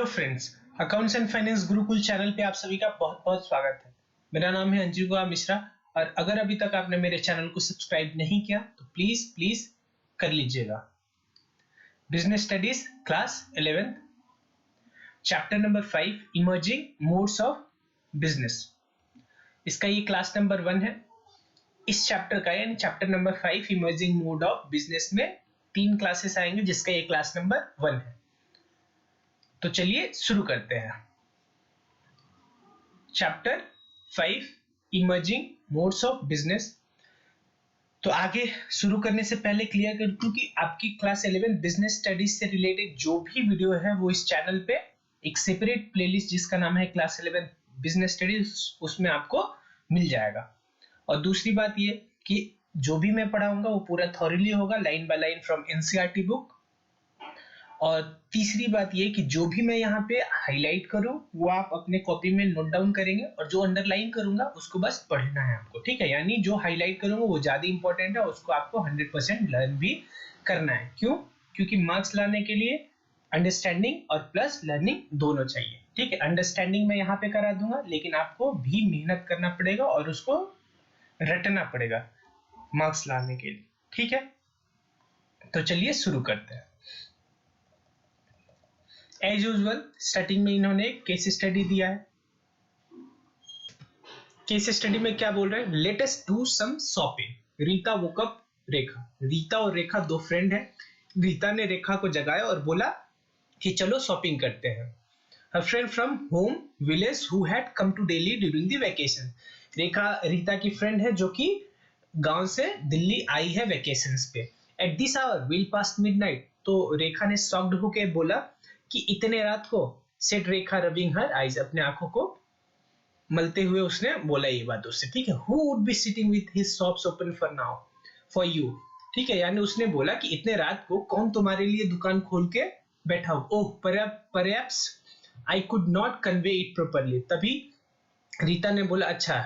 Hello friends, accounts and finance Gurukul channel पे आप सभी का बहुत बहुत स्वागत है। मेरा नाम है अंजू कुमार मिश्रा और अगर अभी तक आपने मेरे चैनल को सब्सक्राइब नहीं किया तो प्लीज प्लीज कर लीजिएगा। Business studies class 11 chapter number 5 emerging modes of business, इसका ये क्लास नंबर 1 है। इस चैप्टर का यानी chapter number 5 emerging mode of business में 3 क्लासेस आएंगे जिसका ये क्लास नंबर 1 है। तो चलिए शुरू करते हैं। Chapter 5 emerging modes of business. तो आगे शुरू करने से पहले क्लियर कर दूं कि आपकी क्लास 11 बिजनेस स्टडीज से रिलेटेड जो भी वीडियो है वो इस चैनल पे एक सेपरेट प्लेलिस्ट जिसका नाम है क्लास 11 बिजनेस स्टडीज, उसमें आपको मिल जाएगा। और दूसरी बात ये कि जो भी मैं पढ़ाऊंगा वो पूरा थॉरली होगा, line by line from NCERT book. और तीसरी बात ये कि जो भी मैं यहाँ पे हाईलाइट करूं वो आप अपने कॉपी में नोट डाउन करेंगे और जो अंडरलाइन करूंगा उसको बस पढ़ना है आपको, ठीक है। यानी जो हाईलाइट करूंगा वो ज्यादा इंपॉर्टेंट है, उसको आपको 100% लर्न भी करना है। क्यों? क्योंकि मार्क्स लाने के लिए अंडरस्टैंडिंग और प्लस लर्निंग दोनों चाहिए, ठीक है। अंडरस्टैंडिंग मैं यहाँ पे करा दूंगा लेकिन आपको भी मेहनत करना पड़ेगा और उसको रटना पड़ेगा मार्क्स लाने के लिए, ठीक है। तो चलिए शुरू करते हैं। एज यूजुअल स्टार्टिंग में इन्होंने केस स्टडी दिया है। केस स्टडी में क्या बोल रहे हैं? Let us do some shopping. Rita woke up Rekha. Rita और रेखा दो फ्रेंड हैं। रीता ने रेखा को जगाया और बोला कि चलो शॉपिंग करते हैं। Her friend from home village who had come to Delhi during the vacation. रेखा रीता की फ्रेंड है जो कि गांव से दिल्ली आई है वेकेशंस पे। At this hour, well past midnight. तो रेखा ने शॉक्ड होके बोला कि इतने रात को। सेड रेखा रबिंग हर आईज, अपने आंखों को मलते हुए उसने बोला ये बात उससे, ठीक है। Who would be sitting with his shops open for now for you? ठीक है, यानी उसने बोला कि इतने रात को कौन तुम्हारे लिए दुकान खोल के बैठा हो। ओह perhaps I could not convey it properly. तभी रीता ने बोला अच्छा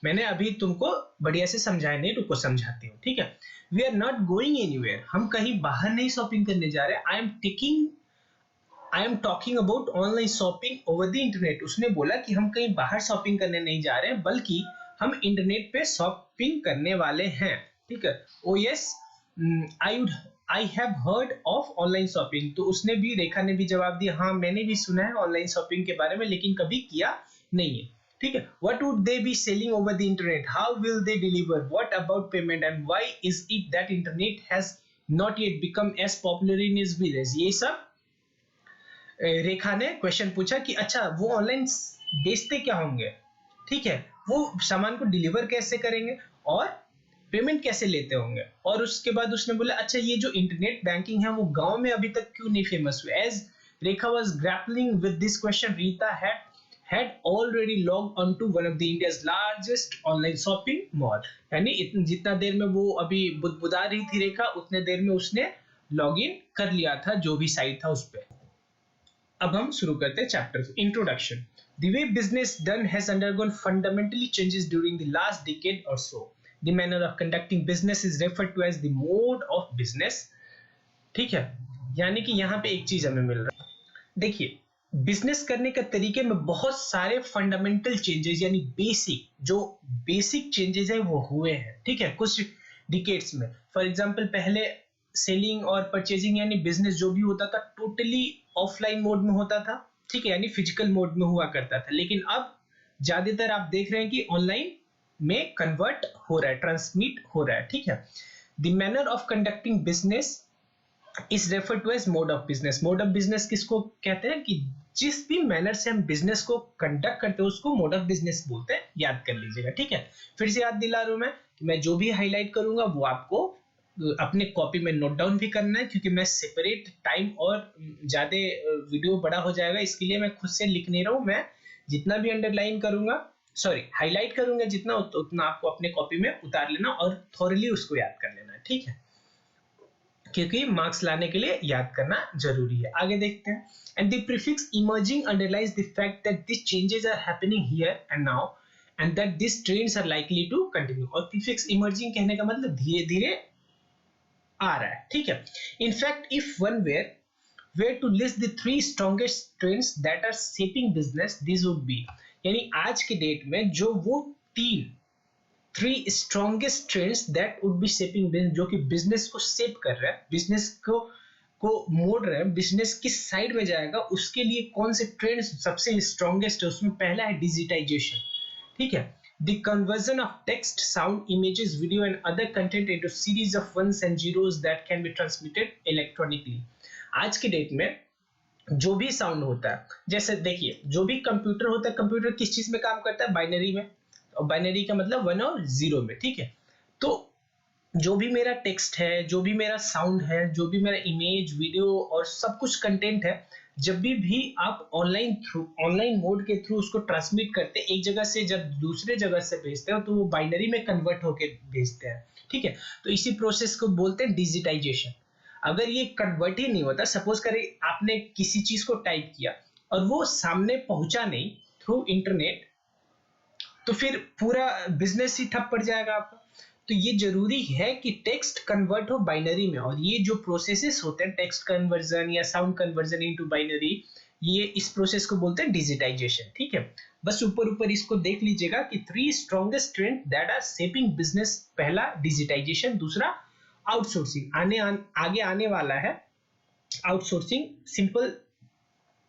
मैंने अभी तुमको बढ़िया से समझाया नहीं, रुको समझाती हूँ, ठीक है। We are not going anywhere, हम कहीं बाहर नहीं शॉपिंग करने जा रहे। I am talking about online shopping over the internet. उसने बोला कि हम कहीं बाहर शॉपिंग करने नहीं जा रहे हैं बल्कि हम इंटरनेट पे शॉपिंग करने वाले हैं, ठीक है। ओ yes I have heard of online shopping. तो उसने भी, रेखा ने भी जवाब दिया हाँ मैंने भी सुना है ऑनलाइन शॉपिंग के बारे में लेकिन कभी किया नहीं है, ठीक है। What would they be selling over the internet? How will they deliver? What about payment? And why is it that internet has not yet become as popular in its village? ये सब रेखा ने क्वेश्चन पूछा कि अच्छा वो online बेचते क्या होंगे, ठीक है, वो सामान को डिलीवर कैसे करेंगे और पेमेंट कैसे लेते होंगे। और उसके बाद उसने बोला अच्छा ये जो इंटरनेट बैंकिंग है वो गांव में अभी तक क्यों नहीं फेमस हुआ। As Rekha was grappling with this question, Rita had already logged onto one of the India's largest online shopping mall. यानी जितना देर में वो अभी बुदबुदा रही थी रेखा उतने देर में उसने लॉग इन कर लिया था जो भी साइट था उस पे। अब हम शुरू करते हैं chapter introduction. The way business done has undergone fundamentally changes during the last decade or so. The manner of conducting business is referred to as the mode of business. ठीक है, यानी कि यहाँ पे एक चीज हमें मिल रहा है। देखिए बिजनेस करने के तरीके में बहुत सारे फंडामेंटल चेंजेस यानी बेसिक चेंजेस है वो हुए हैं, ठीक है, कुछ डिकेड्स में। फॉर एग्जांपल पहले सेलिंग और परचेजिंग यानी बिजनेस जो भी होता था टोटली ऑफलाइन मोड में होता था, ठीक है, यानी फिजिकल मोड में हुआ करता था। लेकिन अब ज्यादातर आप देख रहे हैं कि ऑनलाइन में कन्वर्ट हो रहा है, ट्रांसमिट हो रहा है, ठीक है। The manner of conducting business is refer to as mode of business. Mode of business किसको कहते हैं कि जिस भी मैनर से हम बिजनेस को कंडक्ट करते हैं उसको मोड ऑफ बिजनेस बोलते हैं, याद कर लीजिएगा, ठीक है। फिर से याद दिला रहा हूं मैं जो भी हाईलाइट करूंगा वो आपको अपने कॉपी में नोट डाउन भी करना है क्योंकि मैं सेपरेट टाइम और ज्यादा वीडियो बड़ा हो जाएगा इसके लिए मैं खुद से लिख नहीं रहा हूं। मैं जितना भी अंडरलाइन करूंगा हाईलाइट करूंगा जितना उतना आपको अपने कॉपी में उतार लेना और थॉरली उसको याद कर लेना, ठीक है, क्योंकि मार्क्स लाने के लिए याद करना जरूरी है। आगे देखते हैं। And the prefix emerging underlies the fact that this changes are happening here and now and that this trends are likely to continue. और प्रीफिक्स इमर्जिंग कहने का मतलब धीरे धीरे आ रहा है, ठीक है। In fact if one where where to list the 3 strongest trends that are shaping business, these would be, यानी आज के डेट में जो वो 3 strongest trends that would be shaping business, जो कि बिजनेस को शेप कर रहा है, बिजनेस को मोड़ रहे हैं, बिजनेस किस साइड में जाएगा, उसके लिए कौन से ट्रेंड्स सबसे स्ट्रॉन्गेस्ट है। उसमें पहला है डिजिटाइजेशन, ठीक है, the conversion of text, sound, images, video and other content into series of ones and zeros that can be transmitted electronically. आज के डेट में जो भी साउंड होता है, जैसे देखिए जो भी कंप्यूटर होता है, कंप्यूटर किस चीज में काम करता है, बाइनरी में, और बाइनरी का मतलब 1 और 0 में, ठीक है। तो जो भी मेरा टेक्स्ट है, जो भी मेरा साउंड है, जो भी मेरा इमेज, वीडियो और सब कुछ कंटेंट है, जब भी आप ऑनलाइन मोड के थ्रू उसको ट्रांसमिट करते हैं, एक जगह से जब दूसरे जगह से भेजते हो तो वो बाइनरी में कन्वर्ट होके भेजते हैं, ठीक है। तो इसी प्रोसेस को बोलते हैं डिजिटाइजेशन। अगर ये कन्वर्ट ही नहीं होता, सपोज करें आपने किसी चीज को टाइप किया और वो सामने पहुंचा नहीं थ्रू इंटरनेट, तो फिर पूरा बिजनेस ही ठप पड़ जाएगा आपका। तो ये जरूरी है कि टेक्स्ट कन्वर्ट हो बाइनरी में, और ये जो प्रोसेसेस होते हैं टेक्स्ट कन्वर्जन या साउंड कन्वर्जन इनटू बाइनरी, ये इस प्रोसेस को बोलते हैं डिजिटाइजेशन, ठीक है। बस ऊपर ऊपर इसको देख लीजिएगा कि 3 strongest trend that are shaping business, पहला डिजिटाइजेशन, दूसरा आउटसोर्सिंग, आगे आने वाला है आउटसोर्सिंग। सिंपल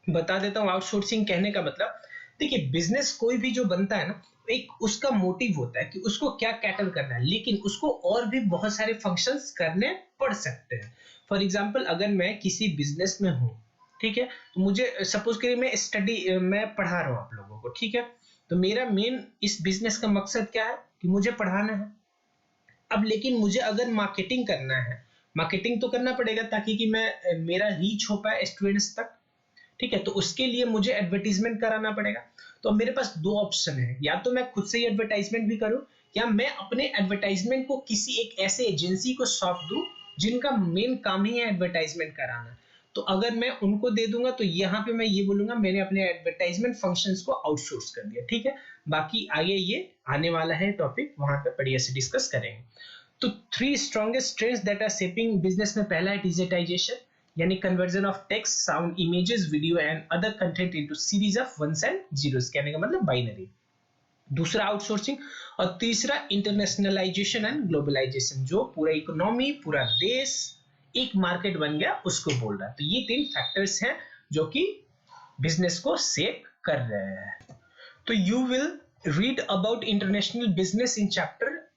बता देता हूँ आउटसोर्सिंग कहने का मतलब, देखिए बिजनेस कोई भी जो बनता है ना, एक उसका मोटिव होता है कि उसको क्या कैटर करना है, लेकिन उसको और भी बहुत सारे फंक्शंस करने पड़ सकते हैं। फॉर एग्जांपल अगर मैं किसी बिजनेस में हूँ, ठीक है, तो मुझे सपोज करिए मैं पढ़ा रहा हूँ आप लोगों को, ठीक है, तो मेरा मेन इस बिजनेस का मकसद क्या है कि मुझे पढ़ाना है। अब लेकिन मुझे अगर मार्केटिंग करना है, मार्केटिंग तो करना पड़ेगा ताकि कि मैं मेरा रीच हो पाए स्टूडेंट्स तक, ठीक है, तो उसके लिए मुझे एडवर्टीजमेंट कराना पड़ेगा। तो मेरे पास 2 ऑप्शन है, या तो मैं खुद से ही एडवर्टाइजमेंट भी करूं, या मैं अपने एडवर्टाइजमेंट को किसी एक ऐसे एजेंसी को सौंप दूं जिनका मेन काम ही है एडवर्टाइजमेंट कराना। तो अगर मैं उनको दे दूंगा तो यहाँ पे मैं ये बोलूंगा मैंने अपने एडवर्टाइजमेंट फंक्शंस को आउटसोर्स कर दिया, ठीक है। बाकी आगे ये आने वाला है टॉपिक, वहां पे बढ़िया से डिस्कस करेंगे। तो 3 strongest trends that are shaping business में पहला है डिजिटाइजेशन, यानी conversion of text, sound, images, video and other content into series of ones and zeros, कहने का मतलब बाइनरी। दूसरा आउटसोर्सिंग, और तीसरा इंटरनेशनलाइजेशन एंड ग्लोबलाइजेशन, जो पूरा इकोनॉमी, पूरा देश एक मार्केट बन गया उसको बोल रहा है। तो ये 3 फैक्टर्स हैं जो कि बिजनेस को शेप कर रहे हैं। तो you will read about international business in chapter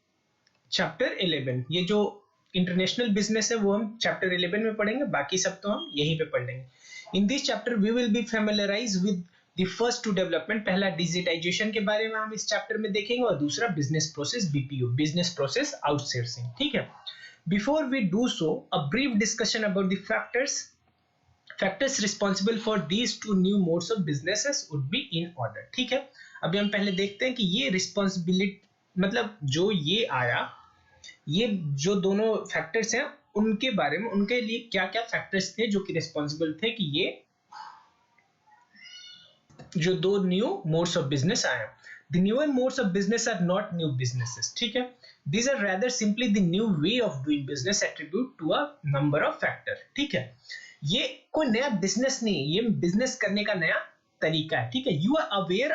11। ये जो इंटरनेशनल बिजनेस है वो हम चैप्टर 11 में पढ़ेंगे, बाकी सब तो हम यहीं पे पढ़ लेंगे। In this chapter we will be familiarize with the first 2 development. पहला डिजिटाइजेशन के बारे में हम इस चैप्टर में देखेंगे, और दूसरा business process, BPO, business process outsourcing, ठीक है। Before we do so, a brief discussion about the factors responsible for these 2 new modes of businesses would be in order, ठीक है। अभी हम पहले देखते हैं कि ये रिस्पॉन्सिबिलिटी, मतलब जो ये आया, ये जो दोनों फैक्टर्स हैं उनके बारे में, उनके लिए क्या क्या फैक्टर्स थे जो कि रिस्पॉन्सिबल थे कि ये जो 2 न्यू मोड्स ऑफ बिजनेस आए। The newer modes of business are not new businesses, ठीक है। These are rather simply the new way of doing business attribute to a number of factor, ठीक है। ये कोई नया बिजनेस नहीं, ये बिजनेस करने का नया तरीका है, ठीक है। You are aware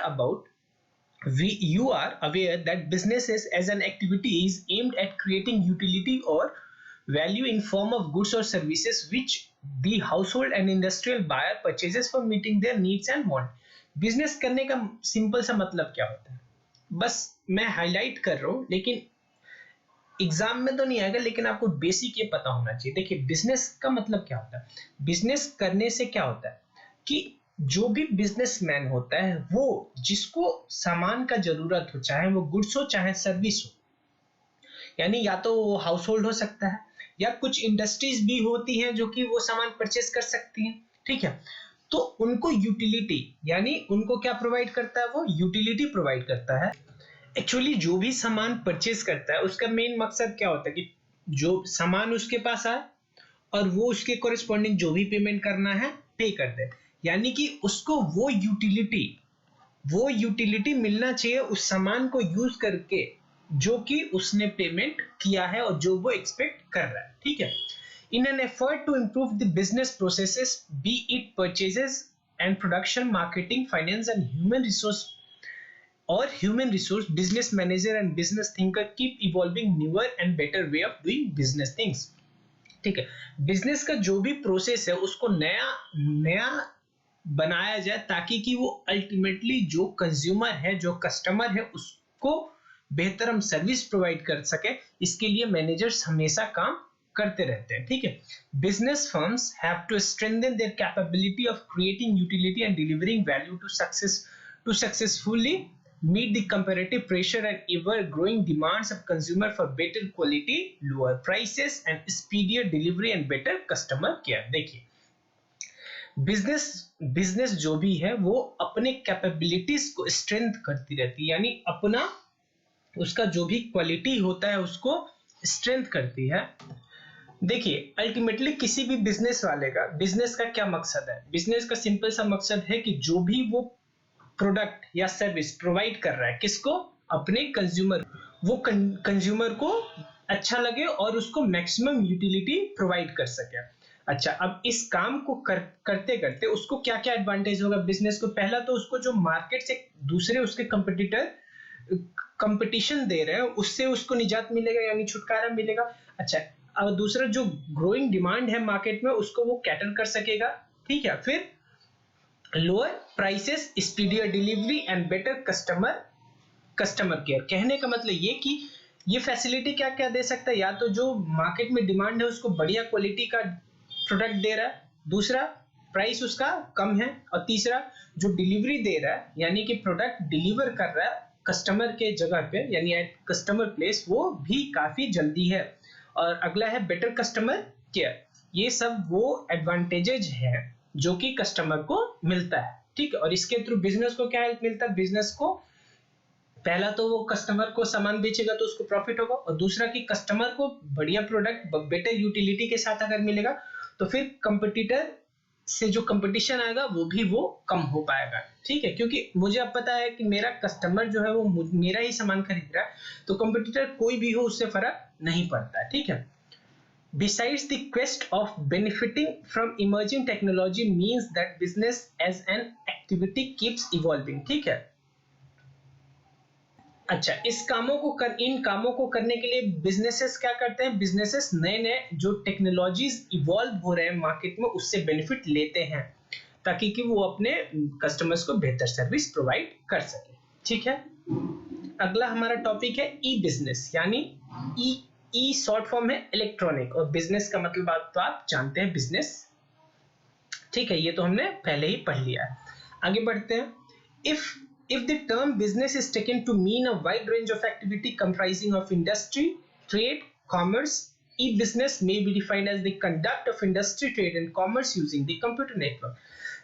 that businesses as an activity is aimed at creating utility or value in form of goods or services which the household and industrial buyer purchases for meeting their needs and want। Business करने का simple सा मतलब क्या होता है, बस मैं highlight कर रहा हूं, लेकिन एग्जाम में तो नहीं आएगा, लेकिन आपको बेसिक ये पता होना चाहिए। देखिए बिजनेस का मतलब क्या होता है, बिजनेस करने से क्या होता है कि जो भी बिजनेसमैन होता है वो जिसको सामान का जरूरत हो, चाहे वो गुड्स हो चाहे सर्विस हो, यानी या तो वो हाउस होल्ड हो सकता है, या कुछ इंडस्ट्रीज भी होती हैं जो कि वो सामान परचेस कर सकती हैं, ठीक है। तो उनको यूटिलिटी, यानी उनको क्या प्रोवाइड करता है, वो यूटिलिटी प्रोवाइड करता है। एक्चुअली जो भी सामान परचेस करता है उसका मेन मकसद क्या होता है कि जो सामान उसके पास आए और वो उसके कोरिस्पॉन्डिंग जो भी पेमेंट करना है पे कर दे, यानी कि उसको वो यूटिलिटी मिलना चाहिए उस सामान को यूज करके जो कि उसने पेमेंट किया है और जो वो एक्सपेक्ट कर रहा है, ठीक है। In an effort to improve the business processes, be it purchases and production, marketing, finance, and human resource, business manager and business thinker keep evolving newer and better way of doing business things. ठीक है, business का जो भी process है उसको नया नया बनाया जाए ताकि कि वो अल्टीमेटली जो कंज्यूमर है, जो कस्टमर है, उसको बेहतर हम सर्विस प्रोवाइड कर सके। इसके लिए मैनेजर्स हमेशा काम करते रहते हैं। ठीक है, business firms have to strengthen their capability of creating utility and delivering value to successfully meet the comparative pressure and ever growing demands of consumer for better quality, lower prices and speedier delivery and better customer care। देखिए business जो भी है वो अपने capabilities को strength करती रहती है, यानी अपना उसका जो भी क्वालिटी होता है उसको स्ट्रेंथ करती है। देखिए अल्टीमेटली किसी भी बिजनेस वाले का बिजनेस का क्या मकसद है? बिजनेस का सिंपल सा मकसद है कि जो भी वो प्रोडक्ट या सर्विस प्रोवाइड कर रहा है किसको? अपने कंज्यूमर, वो कंज्यूमर को अच्छा लगे और उसको मैक्सिमम यूटिलिटी प्रोवाइड कर सके। अच्छा, अब इस काम को करते करते उसको क्या क्या एडवांटेज होगा बिजनेस को? पहला तो उसको जो मार्केट से दूसरे उसके कंपटीटर कंपटीशन दे रहे हैं उससे उसको निजात मिलेगा, यानी छुटकारा मिलेगा। अच्छा, अब दूसरा जो ग्रोइंग डिमांड है मार्केट में उसको वो कैटर कर सकेगा। ठीक है, फिर lower prices, speedier delivery and better customer care. कहने का मतलब ये कि ये फैसिलिटी क्या क्या दे सकता है? या तो जो मार्केट में डिमांड है उसको बढ़िया क्वालिटी का प्रोडक्ट दे रहा है, दूसरा प्राइस उसका कम है, और तीसरा जो डिलीवरी दे रहा है यानी कि प्रोडक्ट डिलीवर कर रहा है कस्टमर के जगह पे यानी एट कस्टमर प्लेस, वो भी काफी जल्दी है। और अगला है बेटर कस्टमर केयर। ये सब वो एडवांटेजेज है जो कि कस्टमर को मिलता है। ठीक है, और इसके थ्रू बिजनेस को क्या हेल्प मिलता है? बिजनेस को पहला तो वो कस्टमर को सामान बेचेगा तो उसको प्रॉफिट होगा, और दूसरा कि कस्टमर को बढ़िया प्रोडक्ट बेटर यूटिलिटी के साथ अगर मिलेगा तो फिर कंपटीटर से जो कंपटीशन आएगा वो भी वो कम हो पाएगा। ठीक है, क्योंकि मुझे अब पता है कि मेरा कस्टमर जो है वो मेरा ही सामान खरीद रहा है, तो कंपटीटर कोई भी हो उससे फर्क नहीं पड़ता है। ठीक है, besides the quest of benefiting from emerging technology means that business as an activity keeps evolving। ठीक है, अच्छा, इन कामों को करने के लिए बिजनेसेस क्या करते हैं? बिजनेसेस नए नए जो टेक्नोलॉजीज इवॉल्व हो रहे हैं मार्केट में उससे बेनिफिट लेते हैं ताकि कि वो अपने कस्टमर्स को बेहतर सर्विस प्रोवाइड कर सके। ठीक है, अगला हमारा टॉपिक है ई बिजनेस, यानी ई शॉर्ट फॉर्म है इलेक्ट्रॉनिक, और बिजनेस का मतलब तो आप जानते हैं बिजनेस। ठीक है, ये तो हमने पहले ही पढ़ लिया है। आगे बढ़ते हैं। If the term business is taken to mean a wide range of activity comprising of industry, trade, commerce, e-business may be defined as the conduct of industry, trade and commerce using the computer network।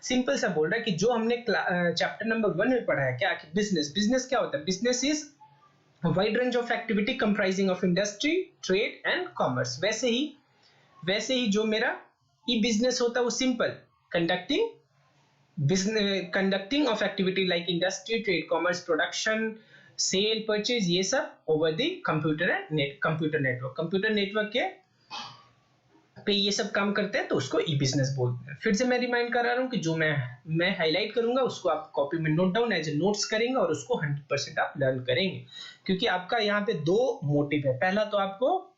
Simple सा बोल रहा है कि जो हमने chapter number 1 में पढ़ा है क्या कि बिजनेस क्या होता है? Business is wide range of activity comprising of industry, trade and commerce. वैसे ही जो मेरा ई बिजनेस होता है वो simple conducting of activity like industry, trade, commerce, production, sale, purchase, ये सब over the computer network। Computer network के पे ये सब काम करते हैं तो उसको ई बिजनेस बोलते हैं। फिर से मैं रिमाइंड कर रहा हूँ कि जो मैं हाईलाइट करूंगा उसको आप कॉपी में note down as a notes करेंगे और उसको 100% आप लर्न करेंगे, क्योंकि आपका यहाँ पे 2 मोटिव है। पहला तो आपको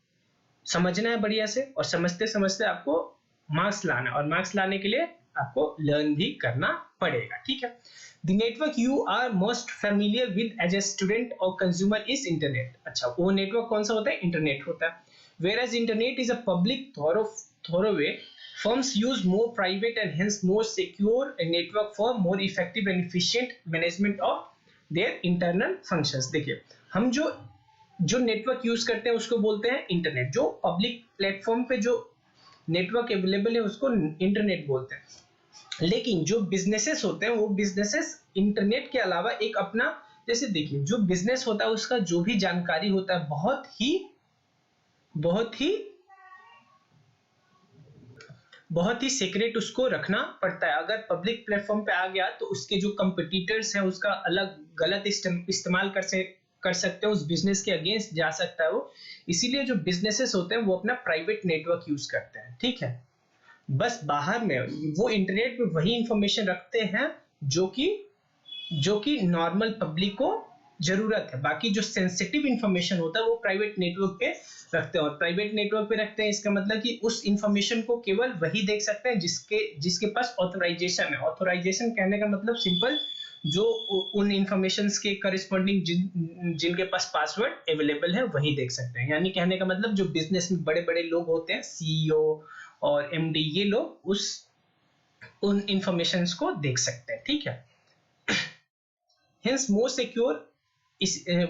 समझना है बढ़िया से, और समझते समझते आपको मार्क्स लाना है, और मार्क्स लाने के लिए आपको लर्न भी करना पड़ेगा। ठीक है, the network you are most familiar with as a student और कंज्यूमर इज इंटरनेट। अच्छा, वो नेटवर्क कौन सा होता है? इंटरनेट होता है। Whereas internet is a public thoroughway, firms use more private and hence more secure a network for more effective and efficient management of their internal functions। देखिए, हम जो नेटवर्क यूज करते हैं उसको बोलते हैं इंटरनेट। जो पब्लिक प्लेटफॉर्म पे जो नेटवर्क अवेलेबल है उसको इंटरनेट बोलते हैं। लेकिन जो बिजनेसेस होते हैं वो बिजनेसेस इंटरनेट के अलावा एक अपना, जैसे देखिए जो बिजनेस होता है उसका जो भी जानकारी होता है बहुत ही सीक्रेट उसको रखना पड़ता है। अगर पब्लिक प्लेटफॉर्म पे आ गया तो उसके जो कंपटीटर्स हैं उसका अलग गलत इस्तेमाल कर सकते हैं, उस बिजनेस के अगेंस्ट जा सकता है वो। इसीलिए जो बिजनेसेस होते हैं वो अपना प्राइवेट नेटवर्क यूज करते हैं, ठीक है। बस बाहर में वो इंटरनेट पे वही इंफॉर्मेशन रखते हैं जो कि नॉर्मल पब्लिक को जरूरत है। बाकी जो सेंसिटिव इंफॉर्मेशन होता है वो प्राइवेट नेटवर्क पे रखते हैं। और प्राइवेट नेटवर्क पे रखते हैं इसका मतलब कि उस इंफॉर्मेशन को केवल वही देख सकते हैं जिसके पास ऑथराइजेशन है। ऑथराइजेशन कहने का मतलब सिंपल, जो उन इंफॉर्मेशन के करस्पॉन्डिंग जिनके पास पासवर्ड अवेलेबल है वही देख सकते हैं। यानी कहने का मतलब जो बिजनेस में बड़े बड़े लोग होते हैं, सीईओ और एमडी, ये लोग उन इंफॉर्मेशन को देख सकते हैं, ठीक है। हेंस मोर सिक्योर,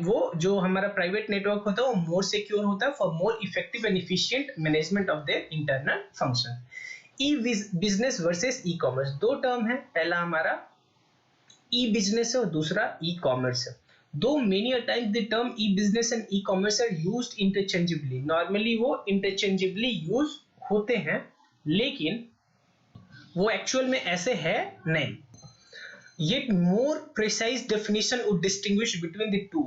वो जो हमारा प्राइवेट नेटवर्क होता है वो मोर सिक्योर होता है for more effective and efficient management of their internal function. E business versus e commerce, दो टर्म है, पहला हमारा ई बिजनेस है और दूसरा ई कॉमर्स है। Though many times the term e business and e commerce are used interchangeably, normally वो interchangeably use होते हैं, लेकिन वो एक्चुअल में ऐसे है नहीं। Yet more precise definition would distinguish between the two,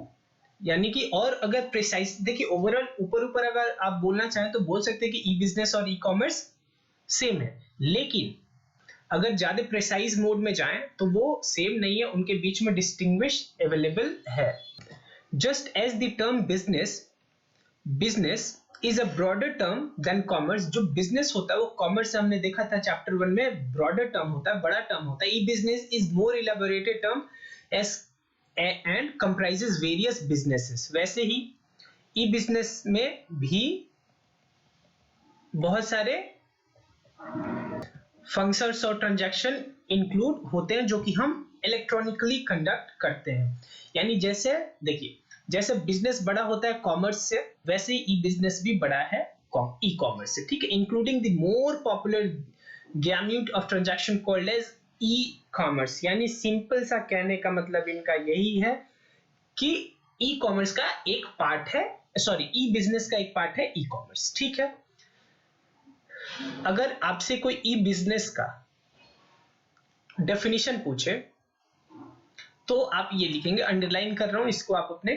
यानी कि और अगर प्रिसाइज देखिए, ओवरऑल ऊपर अगर आप बोलना चाहें तो बोल सकते हैं कि ई बिजनेस और ई कॉमर्स सेम है, लेकिन अगर ज्यादा प्रिसाइज मोड में जाएं तो वो सेम नहीं है, उनके बीच में डिस्टिंग्विश अवेलेबल है। Just as the term business is a broader term than commerce, जो बिजनेस होता है वो कॉमर्स से हमने देखा था चैप्टर 1 में, ब्रॉडर टर्म होता है, बड़ा टर्म होता है। E business is more elaborated terms and comprises various businesses, वैसे ही ई बिजनेस में भी बहुत सारे फंक्शंस और ट्रांजैक्शन इंक्लूड होते हैं जो कि हम इलेक्ट्रॉनिकली कंडक्ट करते हैं। यानी जैसे देखिए, जैसे बिजनेस बड़ा होता है कॉमर्स से, वैसे ही ई बिजनेस भी बड़ा है ई कॉमर्स से, ठीक है। Including the more popular gamut of transaction called as e commerce, यानी सिंपल सा कहने का मतलब इनका यही है कि ई कॉमर्स का एक पार्ट है, सॉरी ई बिजनेस का एक पार्ट है ई कॉमर्स, ठीक है। अगर आपसे कोई ई बिजनेस का डेफिनेशन पूछे तो आप ये लिखेंगे, अंडरलाइन कर रहा हूं इसको, आप अपने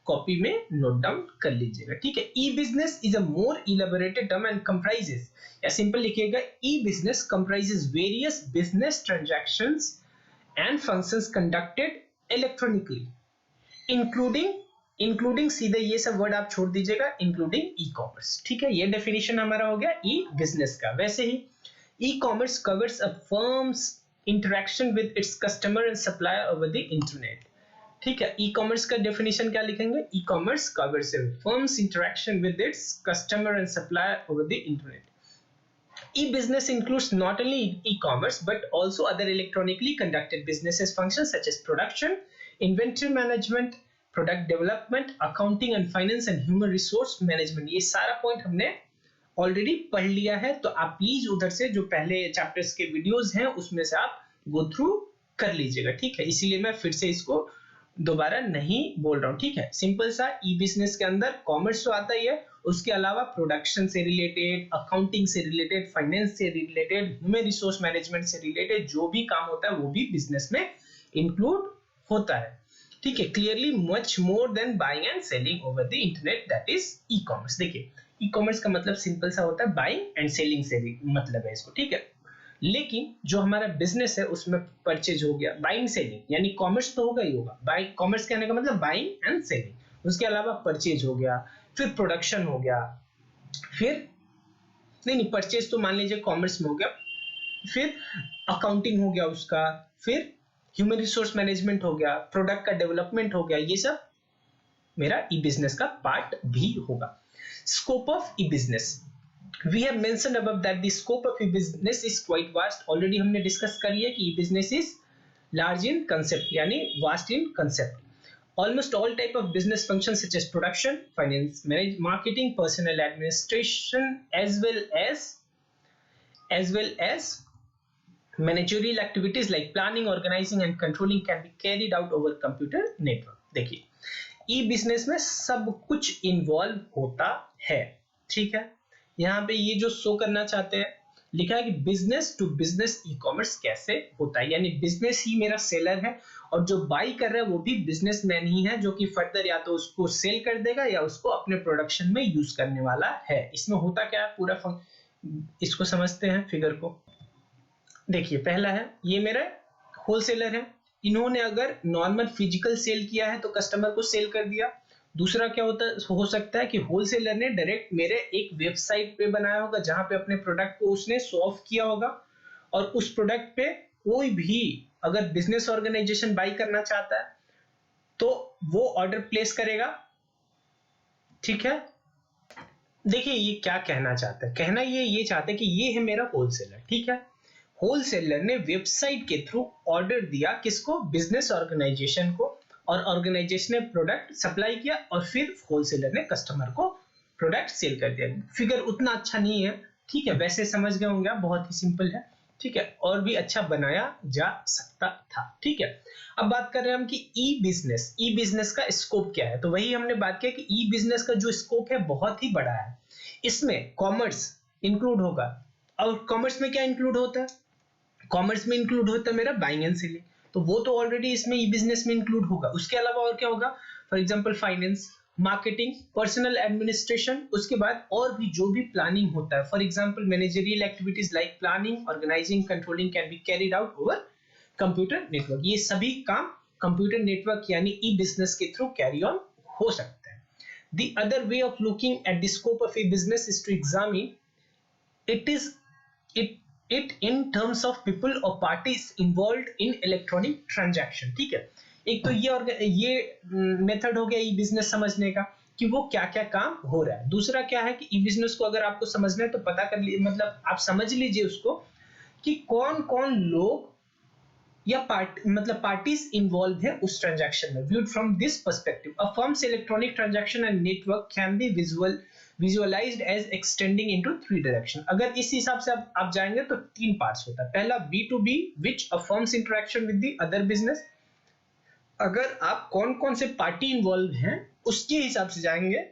कॉपी में नोट डाउन कर लीजिएगा, ठीक है। E business is a more elaborated term and comprises, या सिंपल लिखिएगा, e business comprises various business transactions and functions conducted electronically including सीधे ये सब वर्ड आप छोड़ दीजिएगा, इंक्लूडिंग ई कॉमर्स, ठीक है। ये डेफिनेशन हमारा हो गया ई बिजनेस का। वैसे ही e commerce covers a firms interaction with its customer and supplier over the internet, ठीक है। ई कॉमर्स का डेफिनेशन क्या लिखेंगे, e commerce covers firms interaction with its customer and supplier over the internet. E-business includes not only e-commerce but also other electronically conducted businesses functions such as production, inventory management, product development, accounting and finance and human resource management. ये सारा point हमने already पढ़ लिया है, तो आप please उधर से जो पहले चैप्टर्स के वीडियोस हैं उसमें से आप गो थ्रू कर लीजिएगा, ठीक है। इसीलिए मैं फिर से इसको दोबारा नहीं बोल रहा हूँ, ठीक है। सिंपल सा ई बिजनेस के अंदर कॉमर्स तो आता ही है, उसके अलावा प्रोडक्शन से रिलेटेड, अकाउंटिंग से रिलेटेड, फाइनेंस से रिलेटेड, ह्यूमन रिसोर्स मैनेजमेंट से रिलेटेड जो भी काम होता है वो भी बिजनेस में इंक्लूड होता है, ठीक है। Clearly much more than buying and selling over the internet, that is e commerce. देखिए, ई कॉमर्स का मतलब सिंपल सा होता है बाइंग एंड सेलिंग से मतलब है इसको, ठीक है। लेकिन जो हमारा बिजनेस है उसमें परचेज हो गया, बाइंग सेलिंग, यानी कॉमर्स तो होगा ही होगा, बाइंग कॉमर्स कहने का मतलब बाइंग एंड सेलिंग, उसके अलावा परचेज हो गया, फिर प्रोडक्शन हो गया, फिर नहीं परचेज तो मान लीजिए कॉमर्स में हो गया, फिर अकाउंटिंग हो गया उसका, फिर ह्यूमन रिसोर्स मैनेजमेंट हो गया, प्रोडक्ट का डेवलपमेंट हो गया, ये सब मेरा ई बिजनेस का पार्ट भी होगा। Scope of e business, we have mentioned above that the scope of e business is quite vast. Already हमने डिस्कस कर लिया कि e business is large in concept, यानी vast in concept. Almost all type of business functions such as production, finance, marketing, personnel administration, as well as managerial activities like planning, organizing and controlling can be carried out over computer network। देखिए, ई business में सब कुछ involve होता है, ठीक है। यहाँ पे ये जो शो करना चाहते हैं लिखा है कि business to business e commerce कैसे होता है, यानी बिजनेस ही मेरा सेलर है और जो बाई कर रहा है वो भी बिजनेसमैन ही है, जो कि फर्दर या तो उसको सेल कर देगा या उसको अपने प्रोडक्शन में यूज करने वाला है। इसमें होता क्या है पूरा इसको समझते हैं फिगर को। देखिए पहला है, ये मेरा होलसेलर है, इन्होंने अगर नॉर्मल फिजिकल सेल किया है तो कस्टमर को सेल कर दिया। दूसरा क्या हो सकता है कि होलसेलर ने डायरेक्ट मेरे एक वेबसाइट पे बनाया होगा जहां पे अपने प्रोडक्ट को उसने शो ऑफ किया होगा, और उस प्रोडक्ट पे कोई भी अगर बिजनेस ऑर्गेनाइजेशन बाई करना चाहता है तो वो ऑर्डर प्लेस करेगा। ठीक है, देखिए ये क्या कहना चाहता है, कहना ये चाहता है कि ये है मेरा होलसेलर। ठीक है, होलसेलर ने वेबसाइट के थ्रू ऑर्डर दिया किसको, बिजनेस ऑर्गेनाइजेशन को, और ऑर्गेनाइजेशन ने प्रोडक्ट सप्लाई किया और फिर होलसेलर ने कस्टमर को प्रोडक्ट सेल कर दिया। फिगर उतना अच्छा नहीं है, ठीक है, वैसे समझ गए होंगे आप, बहुत ही सिंपल है। ठीक है, और भी अच्छा बनाया जा सकता था। ठीक है, अब बात कर रहे हैं हम कि ई बिजनेस का स्कोप क्या है। तो वही हमने बात किया कि ई बिजनेस का जो स्कोप है बहुत ही बड़ा है, इसमें कॉमर्स इंक्लूड होगा। और कॉमर्स में क्या इंक्लूड होता है, कॉमर्स में इंक्लूड होता है मेरा बाइंग एंड सेलिंग, तो वो तो ऑलरेडी इसमें ई बिजनेस में इंक्लूड होगा। उसके अलावा और क्या होगा, for example finance, marketing, personal administration, उसके बाद और भी जो भी प्लानिंग होता है, for example managerial activities like planning, organising, controlling can be carried out over computer network. ये सभी काम कंप्यूटर नेटवर्क यानी ई बिजनेस के थ्रू कैरी ऑन हो सकता है। The other way of looking at the scope of a business is to examine it in terms of people or parties involved in electronic transaction। ठीक है, एक तो ये मेथड हो गया ई बिजनेस समझने का कि वो क्या क्या काम हो रहा है। दूसरा क्या है कि ई बिजनेस को अगर आपको समझना है तो पता कर लीजिए, मतलब आप समझ लीजिए उसको कि कौन कौन लोग या पार्टीज इन्वॉल्व है उस ट्रांजैक्शन में। Viewed from this perspective a firms electronic transaction and network can be visualized as extending into three direction। अगर इस हिसाब से आप जाएंगे तो तीन पार्ट्स होता है। पहला B2B which a firm's interaction with the other business। अगर आप कौन कौन से पार्टी इन्वॉल्व हैं उसके हिसाब से जाएंगे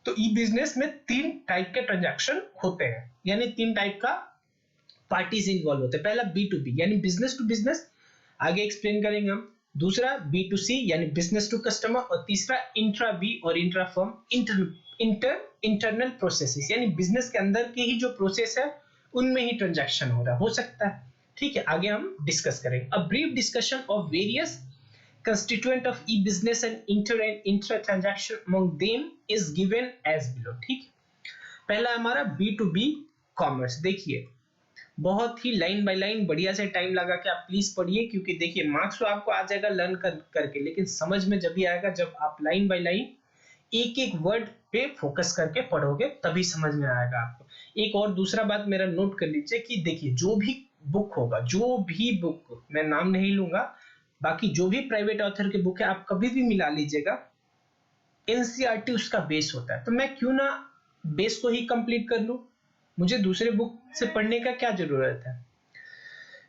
तो ई बिजनेस में तीन टाइप के ट्रांजैक्शन होते हैं, यानी तीन टाइप का पार्टीज इन्वॉल्व होते हैं। पहला B2B यानी बिजनेस टू बिजनेस, आगे एक्सप्लेन करेंगे हम। दूसरा B2C यानी बिजनेस टू कस्टमर, और तीसरा इंट्रा बी और इंट्रा फर्म इंटरनल प्रोसेसेस यानी बिजनेस के अंदर के ही जो प्रोसेस है उनमें ही ट्रांजैक्शन हो सकता है। ठीक है, आगे हम डिस्कस करेंगे। अ brief discussion of various constituent of e-business and intra transaction among them is given as below। ठीक है, पहला हमारा B2B कॉमर्स। देखिए बहुत ही लाइन बाय लाइन बढ़िया से टाइम लगा के आप प्लीज पढ़िए, क्योंकि देखिए मार्क्स तो आपको आ जाएगा लर्न करके, लेकिन समझ में जब भी आएगा जब आप लाइन बाय लाइन एक एक वर्ड पे फोकस करके पढ़ोगे, तभी समझ में आएगा आपको। एक और दूसरा बात मेरा नोट कर लीजिए कि देखिए जो भी बुक होगा, जो भी बुक, मैं नाम नहीं लूंगा, बाकी जो भी प्राइवेट ऑथर की बुक है आप कभी भी मिला लीजिएगा, एनसीईआरटी उसका बेस होता है। तो मैं क्यों ना बेस को ही कंप्लीट कर लूं, मुझे दूसरे बुक से पढ़ने का क्या जरूरत है।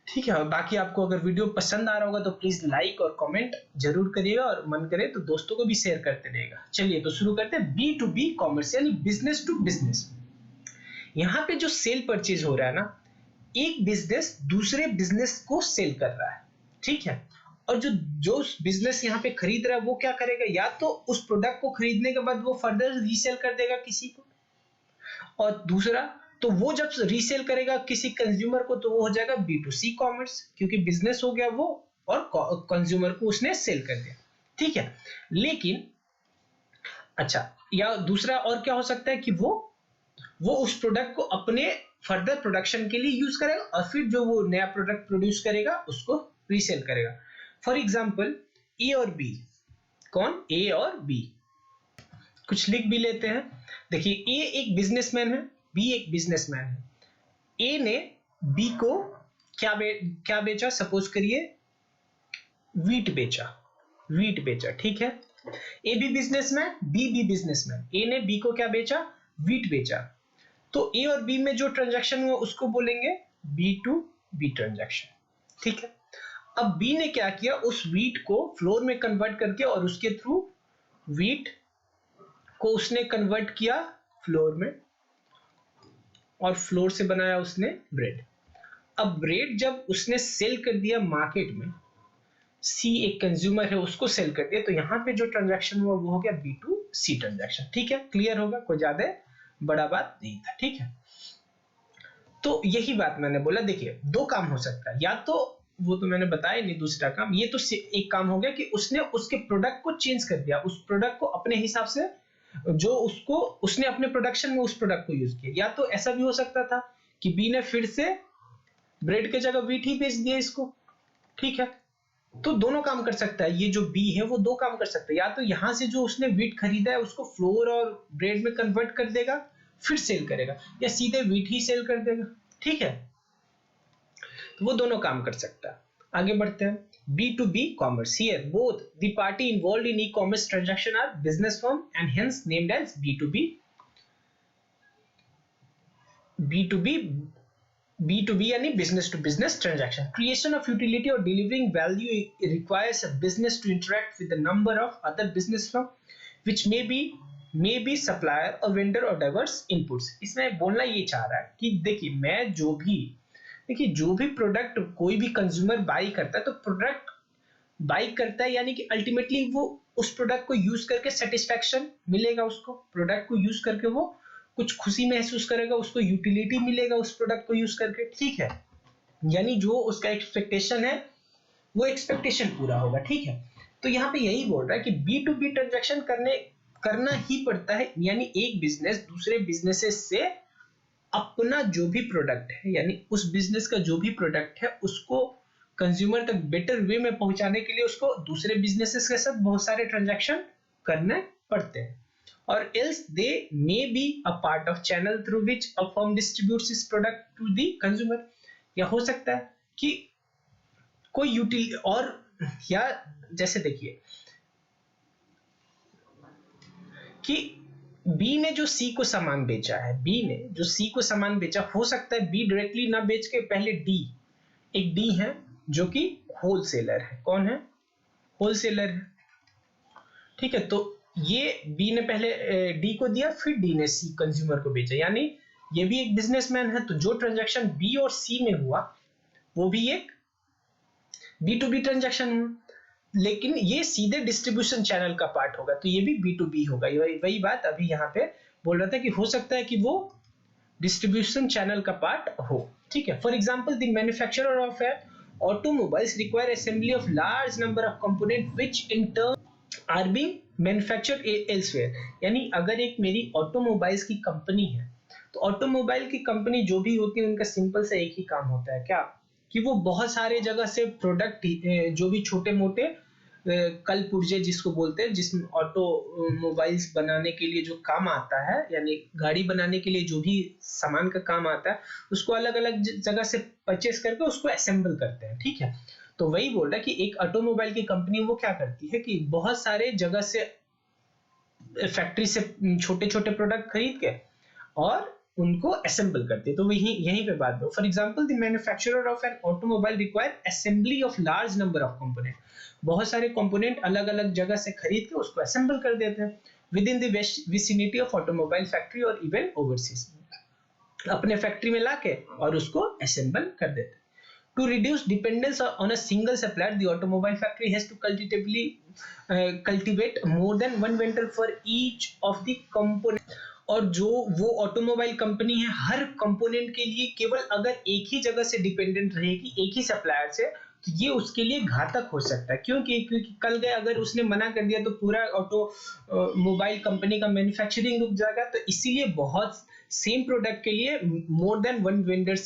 ठीक है, बाकी आपको अगर वीडियो पसंद आ रहा होगा तो प्लीज लाइक और कमेंट जरूर करिएगा, और मन करे तो दोस्तों को भी शेयर करते रहेगा। चलिए तो शुरू करते हैं। B2B कॉमर्स यानी बिजनेस टू बिजनेस। यहाँ पे जो सेल परचेज हो रहा है ना, एक बिजनेस दूसरे बिजनेस को सेल कर रहा है। ठीक है, और जो जो बिजनेस यहाँ पे खरीद रहा है वो क्या करेगा, या तो उस प्रोडक्ट को खरीदने के बाद वो फर्दर रीसेल कर देगा किसी को, और दूसरा तो वो जब रीसेल करेगा किसी कंज्यूमर को तो वो हो जाएगा B2C कॉमर्स, क्योंकि बिजनेस हो गया वो और कंज्यूमर को उसने सेल कर दिया। ठीक है, लेकिन अच्छा, या दूसरा और क्या हो सकता है कि वो उस प्रोडक्ट को अपने फर्दर प्रोडक्शन के लिए यूज करेगा और फिर जो वो नया प्रोडक्ट प्रोड्यूस करेगा उसको रीसेल करेगा। फॉर एग्जांपल ए और बी, कौन, ए और बी, कुछ लिख भी लेते हैं। देखिए ए एक बिजनेसमैन है, बी एक बिजनेसमैन है। ए ने बी को क्या बेचा, सपोज करिए वीट बेचा। ठीक है, ए भी बिजनेसमैन, बी भी बिजनेसमैन। ए ने बी को क्या बेचा, वीट बेचा। तो ए और बी में जो ट्रांजैक्शन हुआ उसको बोलेंगे B2B ट्रांजैक्शन। ठीक है, अब बी ने क्या किया, उस वीट को फ्लोर में कन्वर्ट करके और उसके थ्रू वीट को उसने कन्वर्ट किया फ्लोर में, और फ्लोर से बनाया उसने ब्रेड। अब ब्रेड जब उसने सेल कर दिया मार्केट में, सी एक कंज्यूमर है उसको सेल कर दिया, तो यहाँ पे जो ट्रांजैक्शन हुआ वो हो गया B2C ट्रांजैक्शन। ठीक है, क्लियर होगा, कोई ज्यादा बड़ा बात नहीं था। ठीक है, तो यही बात मैंने बोला। देखिए दो काम हो सकता है, या तो वो तो मैंने बताया नहीं दूसरा काम, ये तो एक काम हो गया कि उसने उसके प्रोडक्ट को चेंज कर दिया, उस प्रोडक्ट को अपने हिसाब से जो उसको उसने अपने प्रोडक्शन में उस प्रोडक्ट को यूज किया। या तो ऐसा भी हो सकता था कि बी ने फिर से ब्रेड के जगह व्हीट ही बेच दिया इसको। ठीक है, तो दोनों काम कर सकता है, ये जो बी है वो दो काम कर सकता है, या तो यहां से जो उसने व्हीट खरीदा है उसको फ्लोर और ब्रेड में कन्वर्ट कर देगा फिर सेल करेगा, या सीधे व्हीट ही सेल कर देगा। ठीक है, तो वो दोनों काम कर सकता है। आगे बढ़ते हैं, B2B commerce. Here, both the party involved in e-commerce transaction are business firm and hence named as B2B. B2B B2B यानी business to business transaction. Creation of utility or delivering value requires a business to interact with a number of other business firm, which may be supplier or vendor or diverse inputs. इसमें बोलना ये चाह रहा है कि देखिए जो भी प्रोडक्ट कोई भी कंज्यूमर बाई करता है, तो प्रोडक्ट बाई करता है यानी कि अल्टीमेटली वो उस प्रोडक्ट को यूज करके सेटिस्फैक्शन मिलेगा, उसको प्रोडक्ट को यूज करके वो कुछ खुशी महसूस करेगा, उसको यूटिलिटी मिलेगा उस प्रोडक्ट को यूज करके। ठीक है, यानी जो उसका एक्सपेक्टेशन है वो एक्सपेक्टेशन पूरा होगा। ठीक है, तो यहाँ पे यही बोल रहा है कि B2B ट्रांजैक्शन करना ही पड़ता है, यानी एक बिजनेस दूसरे बिजनेसेस से अपना जो भी प्रोडक्ट है, यानी उस बिजनेस का जो भी प्रोडक्ट है उसको कंज्यूमर तक बेटर वे में पहुंचाने के लिए उसको दूसरे बिजनेसेस के साथ बहुत सारे ट्रांजैक्शन करने पड़ते हैं। और else they may be a part of channel through which a firm distributes its product to the consumer. या हो सकता है कि कोई यूटिल और, या जैसे देखिए कि बी ने जो सी को सामान बेचा है, बी ने जो सी को सामान बेचा, हो सकता है बी डायरेक्टली ना बेच के पहले डी, एक डी है जो कि होलसेलर है। कौन है? होलसेलर है। ठीक है, तो ये बी ने पहले डी को दिया, फिर डी ने सी कंज्यूमर को बेचा, यानी ये भी एक बिजनेसमैन है। तो जो ट्रांजैक्शन बी और सी में हुआ वो भी एक B2B ट्रांजैक्शन है, लेकिन ये सीधे डिस्ट्रीब्यूशन चैनल का पार्ट होगा, तो ये भी B2B होगा। वही बात अभी यहाँ पे बोल रहा था कि हो सकता है कि वो डिस्ट्रीब्यूशन चैनल का पार्ट हो। ठीक है, for example the manufacturer of automobiles require assembly of large number of components which in turn are being manufactured elsewhere. यानी अगर एक मेरी ऑटोमोबाइल्स की कंपनी है, तो ऑटोमोबाइल की कंपनी जो भी होती है उनका सिंपल से एक ही काम होता है, क्या कि वो बहुत सारे जगह से प्रोडक्ट जो भी छोटे मोटे कल पुर्जे जिसको बोलते हैं, जिसमें ऑटोमोबाइल्स बनाने के लिए जो काम आता है, यानी गाड़ी बनाने के लिए जो भी सामान का काम आता है, उसको अलग अलग जगह से परचेस करके उसको असेंबल करते हैं। ठीक है, तो वही बोल रहा है कि एक ऑटोमोबाइल की कंपनी वो क्या करती है कि बहुत सारे जगह से फैक्ट्री से छोटे छोटे प्रोडक्ट खरीद के और उनको असेंबल करते हैं। तो यहीं पे बात है। For example the manufacturer of an automobile require assembly of large number of component, बहुत सारे कंपोनेंट अलग अलग जगह से खरीद के उसको असेंबल कर देते हैं with in the vicinity of automobile factory और इवन ओवरसीज, अपने फैक्ट्री में लाके और उसको असेंबल कर देते हैं। To reduce dependence on a single supplier, the automobile factory has to cultivate more than one vendor for each of the component. और जो वो ऑटोमोबाइल कंपनी है, हर कंपोनेंट के लिए केवल अगर एक ही जगह से डिपेंडेंट रहेगी, एक ही सप्लायर से, तो ये उसके लिए घातक हो सकता है। क्योंकि कल गए अगर उसने मना कर दिया तो पूरा ऑटोमोबाइल कंपनी का मैन्युफैक्चरिंग रुक जाएगा। तो इसीलिए बहुत सेम प्रोडक्ट के लिए मोर देन वन वेंडर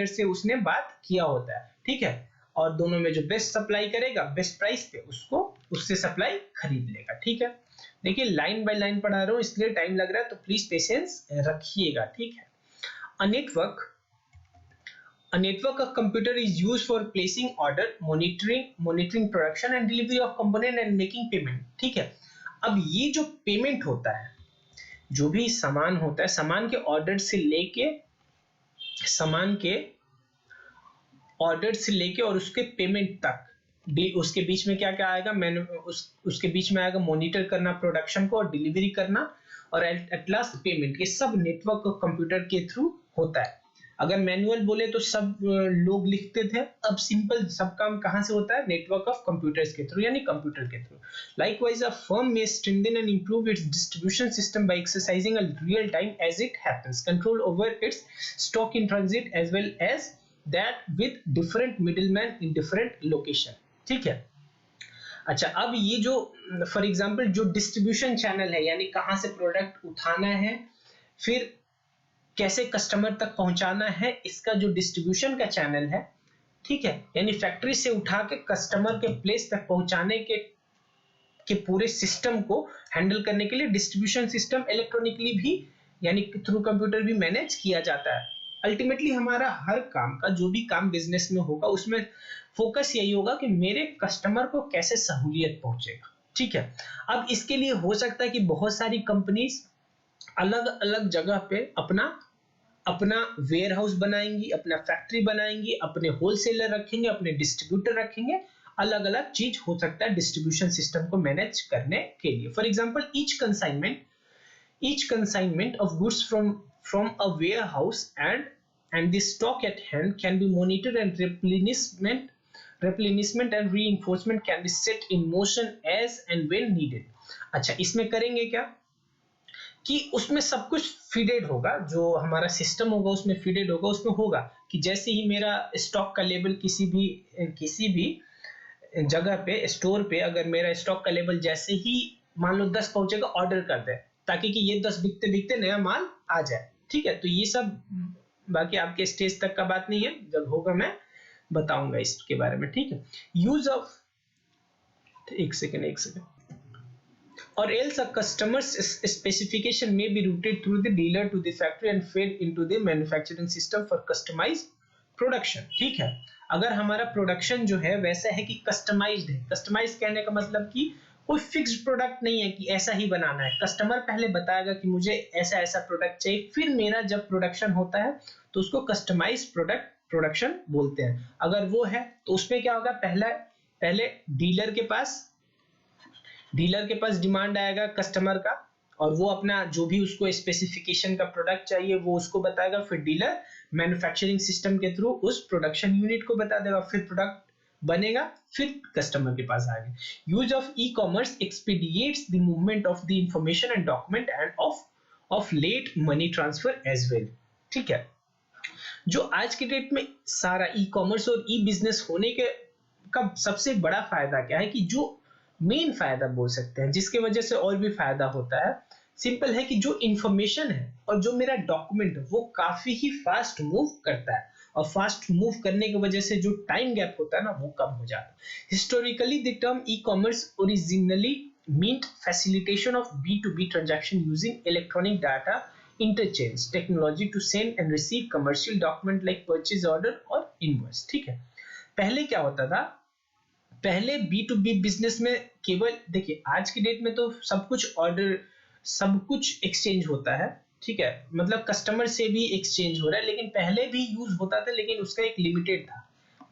से उसने बात किया होता है। ठीक है, और दोनों में जो बेस्ट सप्लाई करेगा बेस्ट प्राइस पे उसको उससे सप्लाई खरीद लेगा। ठीक है, देखिए लाइन बाय लाइन पढ़ा रहा हूं इसलिए टाइम लग रहा है, तो प्लीज पेशेंस रखिएगा। ठीक है, अ network of computer is used for placing order, monitoring production and delivery of component and making payment. ठीक है, अब ये जो पेमेंट होता है, जो भी सामान होता है, सामान के ऑर्डर से लेके और उसके पेमेंट तक, उसके बीच में क्या क्या आएगा, उसके बीच में आएगा मॉनिटर करना प्रोडक्शन को और डिलीवरी करना, और एट लास्ट पेमेंट, ये सब नेटवर्क और कंप्यूटर के थ्रू होता है। अगर मैनुअल बोले तो सब लोग लिखते थे, अब सिंपल सब काम कहाँ से होता है, नेटवर्क ऑफ कंप्यूटर्स के थ्रू, यानी कंप्यूटर के through. Likewise a firm may strengthen and improve its distribution system by exercising a real time as it happens control over its stock in transit as well as that with different middlemen in different location। ठीक है। अच्छा, अब ये जो for example जो distribution channel है, यानी कहाँ से प्रोडक्ट उठाना है, फिर कैसे कस्टमर तक पहुंचाना है, इसका जो डिस्ट्रीब्यूशन का चैनल है, ठीक है, यानी फैक्ट्री से उठा के कस्टमर के प्लेस तक पहुंचाने के पूरे सिस्टम को हैंडल करने के लिए डिस्ट्रीब्यूशन सिस्टम इलेक्ट्रॉनिकली भी, यानी थ्रू कंप्यूटर भी मैनेज किया जाता है। अल्टीमेटली हमारा हर काम का, जो भी काम बिजनेस में होगा, उसमें फोकस यही होगा कि मेरे कस्टमर को कैसे सहूलियत पहुंचेगा। ठीक है। अब इसके लिए हो सकता है कि बहुत सारी कंपनीज अलग अलग जगह पे अपना अपना वेयर हाउस बनाएंगी, अपना फैक्ट्री बनाएंगी, अपने होलसेलर रखेंगे, अपने डिस्ट्रीब्यूटर रखेंगे, अलग अलग चीज हो सकता है डिस्ट्रीब्यूशन सिस्टम को मैनेज करने के लिए। For example each consignment of goods from a warehouse and the stock at hand can be monitored and replenishment and reinforcement can be set in motion as and when needed। अच्छा, इसमें करेंगे क्या कि उसमें सब कुछ फीडेड होगा, जो हमारा सिस्टम होगा उसमें फीडेड होगा, उसमें होगा कि जैसे ही मेरा स्टॉक का लेवल किसी भी जगह पे, स्टोर पे, अगर मेरा स्टॉक का लेवल जैसे ही मान लो 10 पहुंचेगा, ऑर्डर कर दे, ताकि कि ये 10 बिकते बिकते नया माल आ जाए। ठीक है। तो ये सब बाकी आपके स्टेज तक का बात नहीं है, जब होगा मैं बताऊंगा इसके बारे में। ठीक है। यूज ऑफ एक second or else a customer's specification may be routed through the dealer to the factory and fed into the manufacturing system for customized production। ठीक है। अगर हमारा प्रोडक्शन जो है वैसा है कि कस्टमाइज्ड है, कस्टमाइज कहने का मतलब कि कोई फिक्स्ड प्रोडक्ट नहीं है कि ऐसा ही बनाना है, कस्टमर पहले बताएगा कि मुझे ऐसा ऐसा प्रोडक्ट चाहिए, फिर मेरा जब प्रोडक्शन होता है तो उसको कस्टमाइज प्रोडक्शन बोलते हैं। अगर वो है तो उसमें क्या होगा, पहले डीलर के पास डिमांड आएगा कस्टमर का, और वो अपना जो भी उसको स्पेसिफिकेशन का प्रोडक्ट चाहिए वो उसको बताएगा, फिर डीलर मैन्युफैक्चरिंग सिस्टम के थ्रू उस प्रोडक्शन यूनिट को बता देगा, फिर प्रोडक्ट बनेगा, फिर कस्टमर के पास आएगा। Use of e commerce expedites the movement of the information and document and of late money transfer as well. ठीक है। जो आज के डेट में सारा ई कॉमर्स और ई बिजनेस होने के का सबसे बड़ा फायदा क्या है, कि जो मेन फायदा बोल सकते हैं, जिसके वजह से और भी फायदा होता है, सिंपल है कि जो इंफॉर्मेशन है और जो मेरा डॉक्यूमेंट है वो काफी ही फास्ट मूव करता है, और फास्ट मूव करने की वजह से जो टाइम गैप होता है ना, वो कम हो जाता है। Historically the term e commerce originally meant facilitation of B2B transaction using electronic data interchange technology to send and receive commercial document like purchase order और इनवॉइस। ठीक है। पहले क्या होता था, पहले B2B बिजनेस में केवल, देखिए आज की डेट में तो सब कुछ ऑर्डर, सब कुछ एक्सचेंज होता है। ठीक है, मतलब कस्टमर से भी एक्सचेंज हो रहा है, लेकिन पहले भी यूज होता था, लेकिन उसका एक लिमिटेड था,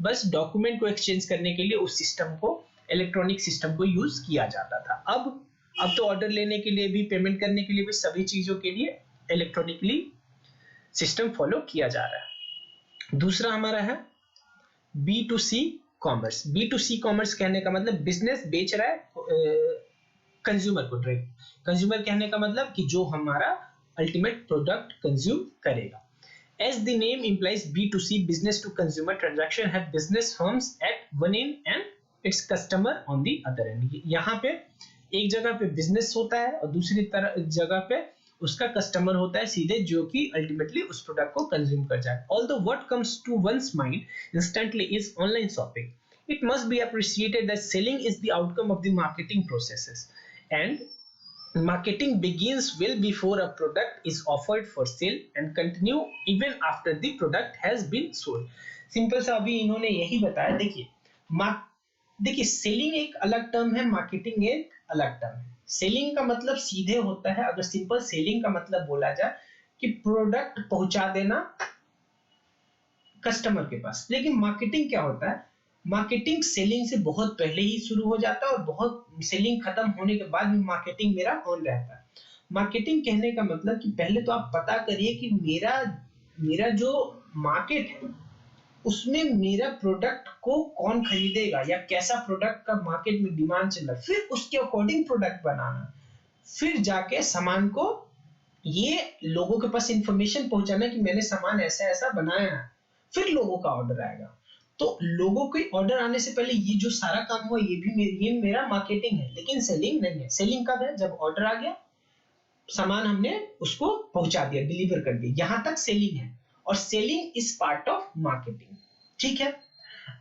बस डॉक्यूमेंट को एक्सचेंज करने के लिए उस सिस्टम को, इलेक्ट्रॉनिक सिस्टम को यूज किया जाता था। अब तो ऑर्डर लेने के लिए भी, पेमेंट करने के लिए भी, सभी चीजों के लिए इलेक्ट्रॉनिकली सिस्टम फॉलो किया जा रहा है। दूसरा हमारा है B2C कॉमर्स। B2C कॉमर्स कहने का मतलब बिजनेस बेच रहा है कंज्यूमर को डायरेक्ट। कंज्यूमर कहने का मतलब कि जो हमारा अल्टीमेट प्रोडक्ट कंज्यूम करेगा। As the name implies, B2C business to consumer transaction have business firms at one end and its customer on the other end। यहाँ पे एक जगह पे बिजनेस होता है और दूसरी जगह पे उसका कस्टमर होता है सीधे, जो कि अल्टीमेटली उस प्रोडक्ट को कंज्यूम कर जाए। Although what comes to one's mind instantly is online shopping, it must be appreciated that selling is the outcome of the marketing processes, and marketing begins well before a product is offered for sale and continue even after the product has been sold। Simple सा अभी इन्होंने यही बताया। देखिए selling एक अलग term है, marketing एक अलग टर्म है। सेलिंग का मतलब सीधे होता है, अगर सिंपल सेलिंग का मतलब बोला जाए कि प्रोडक्ट पहुंचा देना कस्टमर के पास। लेकिन मार्केटिंग क्या होता है, मार्केटिंग सेलिंग से बहुत पहले ही शुरू हो जाता है और बहुत सेलिंग खत्म होने के बाद भी मार्केटिंग मेरा ऑन रहता है। मार्केटिंग कहने का मतलब कि पहले तो आप पता करिए कि मेरा मेरा जो मार्केट है उसमें मेरा प्रोडक्ट को कौन खरीदेगा या कैसा प्रोडक्ट का मार्केट में डिमांड चल रहा है, फिर उसके अकॉर्डिंग प्रोडक्ट बनाना, फिर जाके सामान को ये लोगों के पास इंफॉर्मेशन पहुंचाना कि मैंने सामान ऐसा ऐसा बनाया है, फिर लोगों का ऑर्डर आएगा। तो लोगों के ऑर्डर आने से पहले ये जो सारा काम हुआ ये मेरा मार्केटिंग है, लेकिन सेलिंग नहीं है। सेलिंग कब है? जब ऑर्डर आ गया, सामान हमने उसको पहुंचा दिया, डिलीवर कर दिया, यहां तक सेलिंग है। और selling is part of marketing, ठीक है।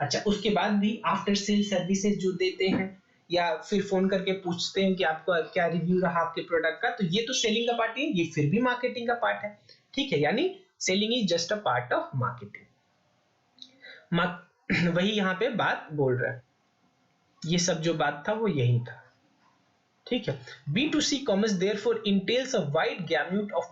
अच्छा, उसके बाद भी आफ्टर सेल सर्विसेज जो देते हैं या फिर फोन करके पूछते हैं कि आपका क्या रिव्यू रहा आपके प्रोडक्ट का, तो ये तो सेलिंग का पार्ट है, ये फिर भी मार्केटिंग का पार्ट है, ठीक है। यानी selling is just a part of marketing. वही यहाँ पे बात बोल रहा है, ये सब जो बात था वो यही था, ठीक है। B2C commerce therefore entails a wide gamut of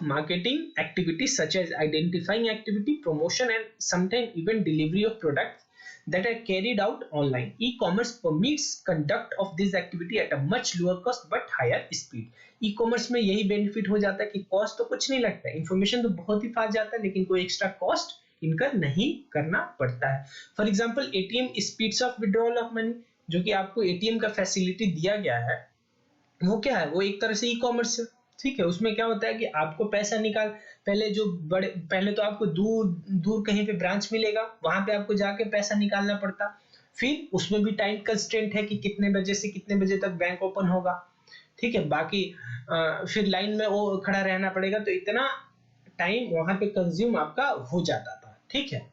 marketing activities such as identifying activity, promotion, and sometimes even delivery of products that are carried out online. E-commerce permits conduct of this activity at a much lower cost but higher speed. E-commerce में यही benefit हो जाता है कि cost तो कुछ नहीं लगता है, इंफॉर्मेशन तो बहुत ही फास्ट जाता है, लेकिन कोई एक्स्ट्रा कॉस्ट इनकर नहीं करना पड़ता है। For example ATM speeds of withdrawal of money, जो कि आपको एटीएम का फैसिलिटी दिया गया है, वो क्या है? वो एक तरह से ई कॉमर्स है, ठीक है। उसमें क्या होता है कि आपको पैसा निकाल, पहले तो आपको दूर दूर कहीं पे ब्रांच मिलेगा, वहां पे आपको जाके पैसा निकालना पड़ता, फिर उसमें भी टाइम कंस्ट्रेंट है कि कितने बजे से कितने बजे तक बैंक ओपन होगा, ठीक है। बाकी फिर लाइन में वो खड़ा रहना पड़ेगा, तो इतना टाइम वहां पे कंज्यूम आपका हो जाता था, ठीक है।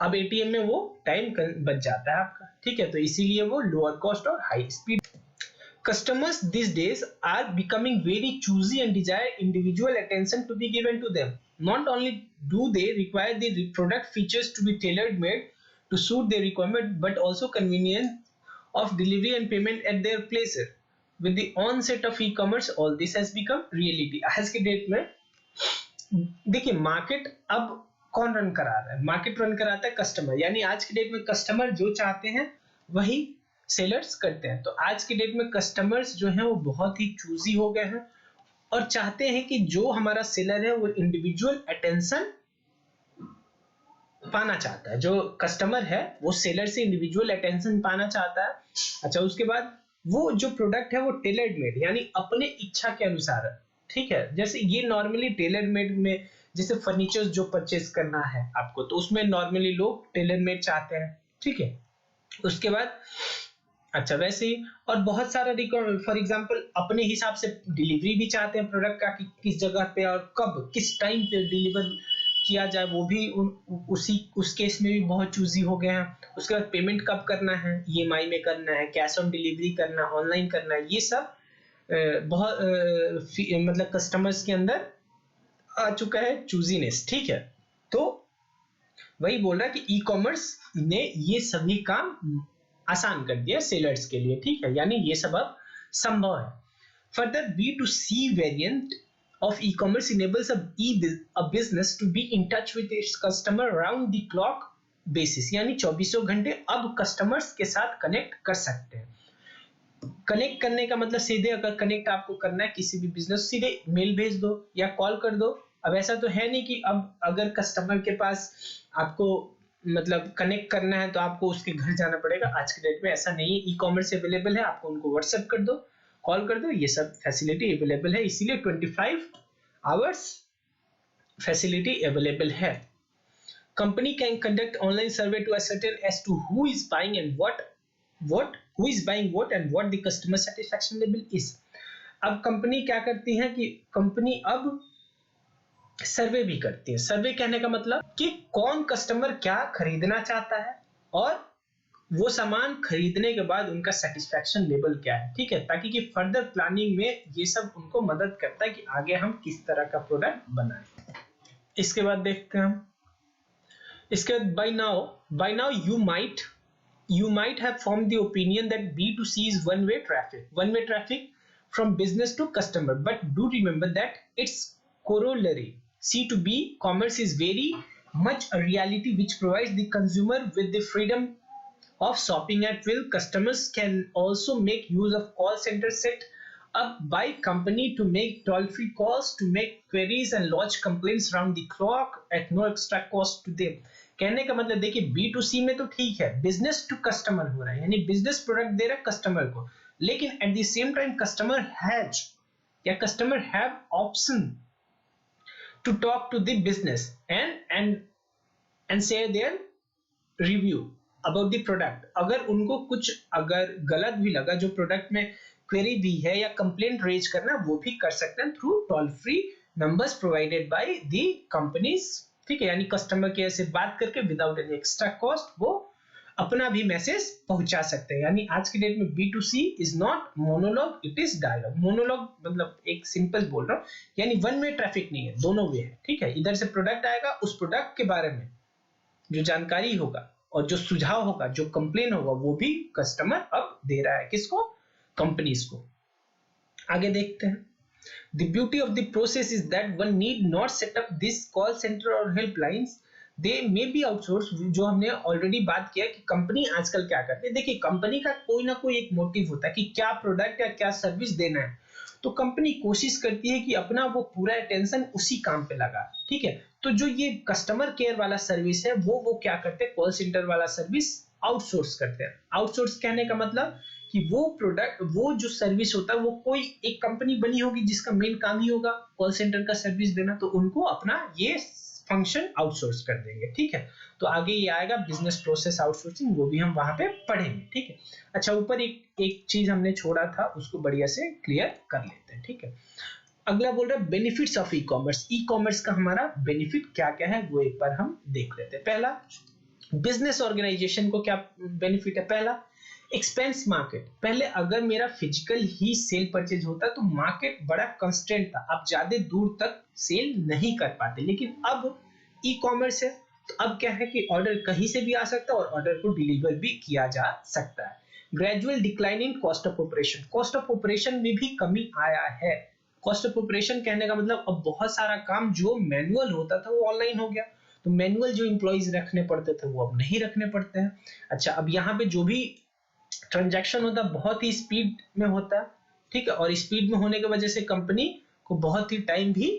अब एटीएम में वो टाइम बच जाता है आपका, ठीक है। तो इसीलिए वो लोअर कॉस्ट और high speed. Customers these days are becoming very choosy and desire individual attention to be given to them. Not only do they require the product features to be tailor made to suit their requirement, but also convenience of delivery and payment at their pleasure. With the onset of e-commerce, all this has become reality. आज के date में देखिए, market अब कौन run करा रहा है? Market run कराता है कस्टमर। यानी आज की डेट में कस्टमर जो चाहते हैं वही सेलर्स करते हैं। तो आज की डेट में कस्टमर्स जो हैं वो बहुत ही चूजी हो गए हैं और चाहते हैं कि जो हमारा सेलर है वो इंडिविजुअल अटेंशन पाना चाहता है। जो कस्टमर है वो सेलर से इंडिविजुअल अटेंशन पाना चाहता है। अच्छा, उसके बाद वो जो प्रोडक्ट है वो टेलर्ड मेड, यानी अपने इच्छा के अनुसार है, ठीक है। जैसे ये नॉर्मली टेलर मेड में, जैसे फर्नीचर जो परचेज करना है आपको, तो उसमें नॉर्मली लोग टेलर मेड चाहते हैं, ठीक है। उसके बाद अच्छा, वैसे ही और बहुत सारा फॉर एग्जांपल अपने हिसाब से डिलीवरी भी चाहते हैं प्रोडक्ट का, कि किस जगह पे और कब किस टाइम पे डिलीवर किया जाए, वो भी उस केस में भी बहुत चूजी हो गए हैं। उसके बाद पेमेंट कब करना है, ईएमआई में करना है, कैश ऑन डिलीवरी करना है, ऑनलाइन करना है, ये सब बहुत मतलब कस्टमर्स के अंदर आ चुका है चूजीनेस, ठीक है। तो वही बोल रहा है कि ई कॉमर्स ने ये सभी काम आसान कर दिया सेलर्स के लिए, ठीक है। यानी ये सब अब संभव है। Further B2C variant of e-commerce enables a business to be in touch with its customer around the clock basis, यानी 24 घंटे अब कस्टमर्स के साथ कनेक्ट कर सकते हैं। कनेक्ट करने का मतलब सीधे अगर कनेक्ट आपको करना है किसी भी बिजनेस, सीधे मेल भेज दो या कॉल कर दो। अब ऐसा तो है नहीं कि अब अगर कस्टमर के पास आपको मतलब कनेक्ट करना है तो आपको उसके घर जाना पड़ेगा। आज के डेट में ऐसा नहीं है, ई कॉमर्स अवेलेबल है, आपको उनको व्हाट्सएप कर दो, कॉल कर दो, ये सब फैसिलिटी अवेलेबल है। इसीलिए 25 आवर्स फैसिलिटी अवेलेबल है। Company can conduct online survey to ascertain as to who is buying and who is buying what and what the customer satisfaction level is. अब कंपनी क्या करती है कि कंपनी अब सर्वे भी करती है। सर्वे कहने का मतलब कि कौन कस्टमर क्या खरीदना चाहता है और वो सामान खरीदने के बाद उनका सेटिस्फैक्शन लेवल क्या है, ठीक है। ताकि कि फर्दर प्लानिंग में ये सब उनको मदद करता है कि आगे हम किस तरह का प्रोडक्ट बनाएं। इसके बाद देखते हैं हम, इसके बाद by now you might have formed the opinion that B2C is one way traffic from business to customer, but do remember that its corollary C2B commerce is very much a reality which provides the consumer with the freedom of shopping at will. Customers can also make use of call center set अब by company to make toll free calls to make queries and lodge complaints round the clock at no extra cost to them. कहने का मतलब देखिए B2C में तो ठीक है, business to customer हो रहा है, यानी बिजनेस प्रोडक्ट दे रहा है कस्टमर को, लेकिन at the same time customer has या customer have option to talk to the business and share their review about the product. अगर उनको कुछ अगर गलत भी लगा जो प्रोडक्ट में क्वेरी भी है या कंप्लेंट रेज करना, वो भी कर सकते हैं through toll free numbers provided by the companies, ठीक है, यानी कस्टमर केयर से बात करके विदाउट एनी एक्स्ट्रा कॉस्ट वो अपना भी मैसेज पहुंचा सकते हैं। यानी आज की डेट में B2C is not monologue, it is dialogue. Monologue मतलब एक सिंपल बोल रहा हूँ, यानी वन वे ट्रैफिक नहीं है, दोनों वे है, ठीक है। इधर से प्रोडक्ट आएगा, उस प्रोडक्ट के बारे में जो जानकारी होगा और जो सुझाव होगा, जो कंप्लेन होगा, वो भी कस्टमर अब दे रहा है किसको, कंपनीज को। आगे देखते हैं। The beauty of the process is that one need not set up this call center or helplines. They may be outsourced, जो हमने ऑलरेडी बात किया कि कंपनी आजकल क्या करती है। देखिए कंपनी का कोई ना कोई एक मोटिव होता है कि क्या प्रोडक्ट या क्या सर्विस देना है, तो कंपनी कोशिश करती है कि अपना वो पूरा अटेंशन उसी काम पे लगा, ठीक है। तो जो ये कस्टमर केयर वाला सर्विस है वो क्या करते हैं, कॉल सेंटर वाला सर्विस आउटसोर्स करते हैं। आउटसोर्स कहने का मतलब कि वो प्रोडक्ट, वो जो सर्विस होता है, वो कोई एक कंपनी बनी होगी जिसका मेन काम ही होगा कॉल सेंटर का सर्विस देना, तो उनको अपना ये फंक्शन आउटसोर्स कर देंगे, ठीक है। तो आगे ये आएगा बिजनेस प्रोसेस आउटसोर्सिंग, वो भी हम वहां पे पढ़ेंगे, ठीक है। अच्छा, ऊपर एक चीज हमने छोड़ा था, उसको बढ़िया से क्लियर कर लेते हैं, ठीक है। अगला बोल रहा है benefits of e commerce. E commerce का हमारा बेनिफिट क्या क्या है वो एक बार हम देख लेते हैं। पहला, बिजनेस ऑर्गेनाइजेशन को क्या बेनिफिट है। पहला, एक्सपेंस मार्केट। पहले अगर मेरा फिजिकल ही सेल परचेज होता तो मार्केट बड़ा कंस्ट्रेंट था, आप ज्यादा दूर तक सेल नहीं कर पाते, लेकिन अब ई कॉमर्स है तो अब क्या है कि ऑर्डर कहीं से भी आ सकता है और ऑर्डर को डिलीवर भी किया जा सकता है। Gradual decline in cost of operation. Cost of operation में भी कमी आया है। कॉस्ट ऑफ ऑपरेशन कहने का मतलब अब बहुत सारा काम जो मैनुअल होता था वो ऑनलाइन हो गया, तो मैनुअल जो इंप्लॉइज रखने पड़ते थे वो अब नहीं रखने पड़ते हैं। अच्छा, अब यहाँ पे जो भी ट्रांजैक्शन होता है बहुत ही स्पीड में होता है, ठीक है, और स्पीड में होने की वजह से कंपनी को बहुत ही टाइम भी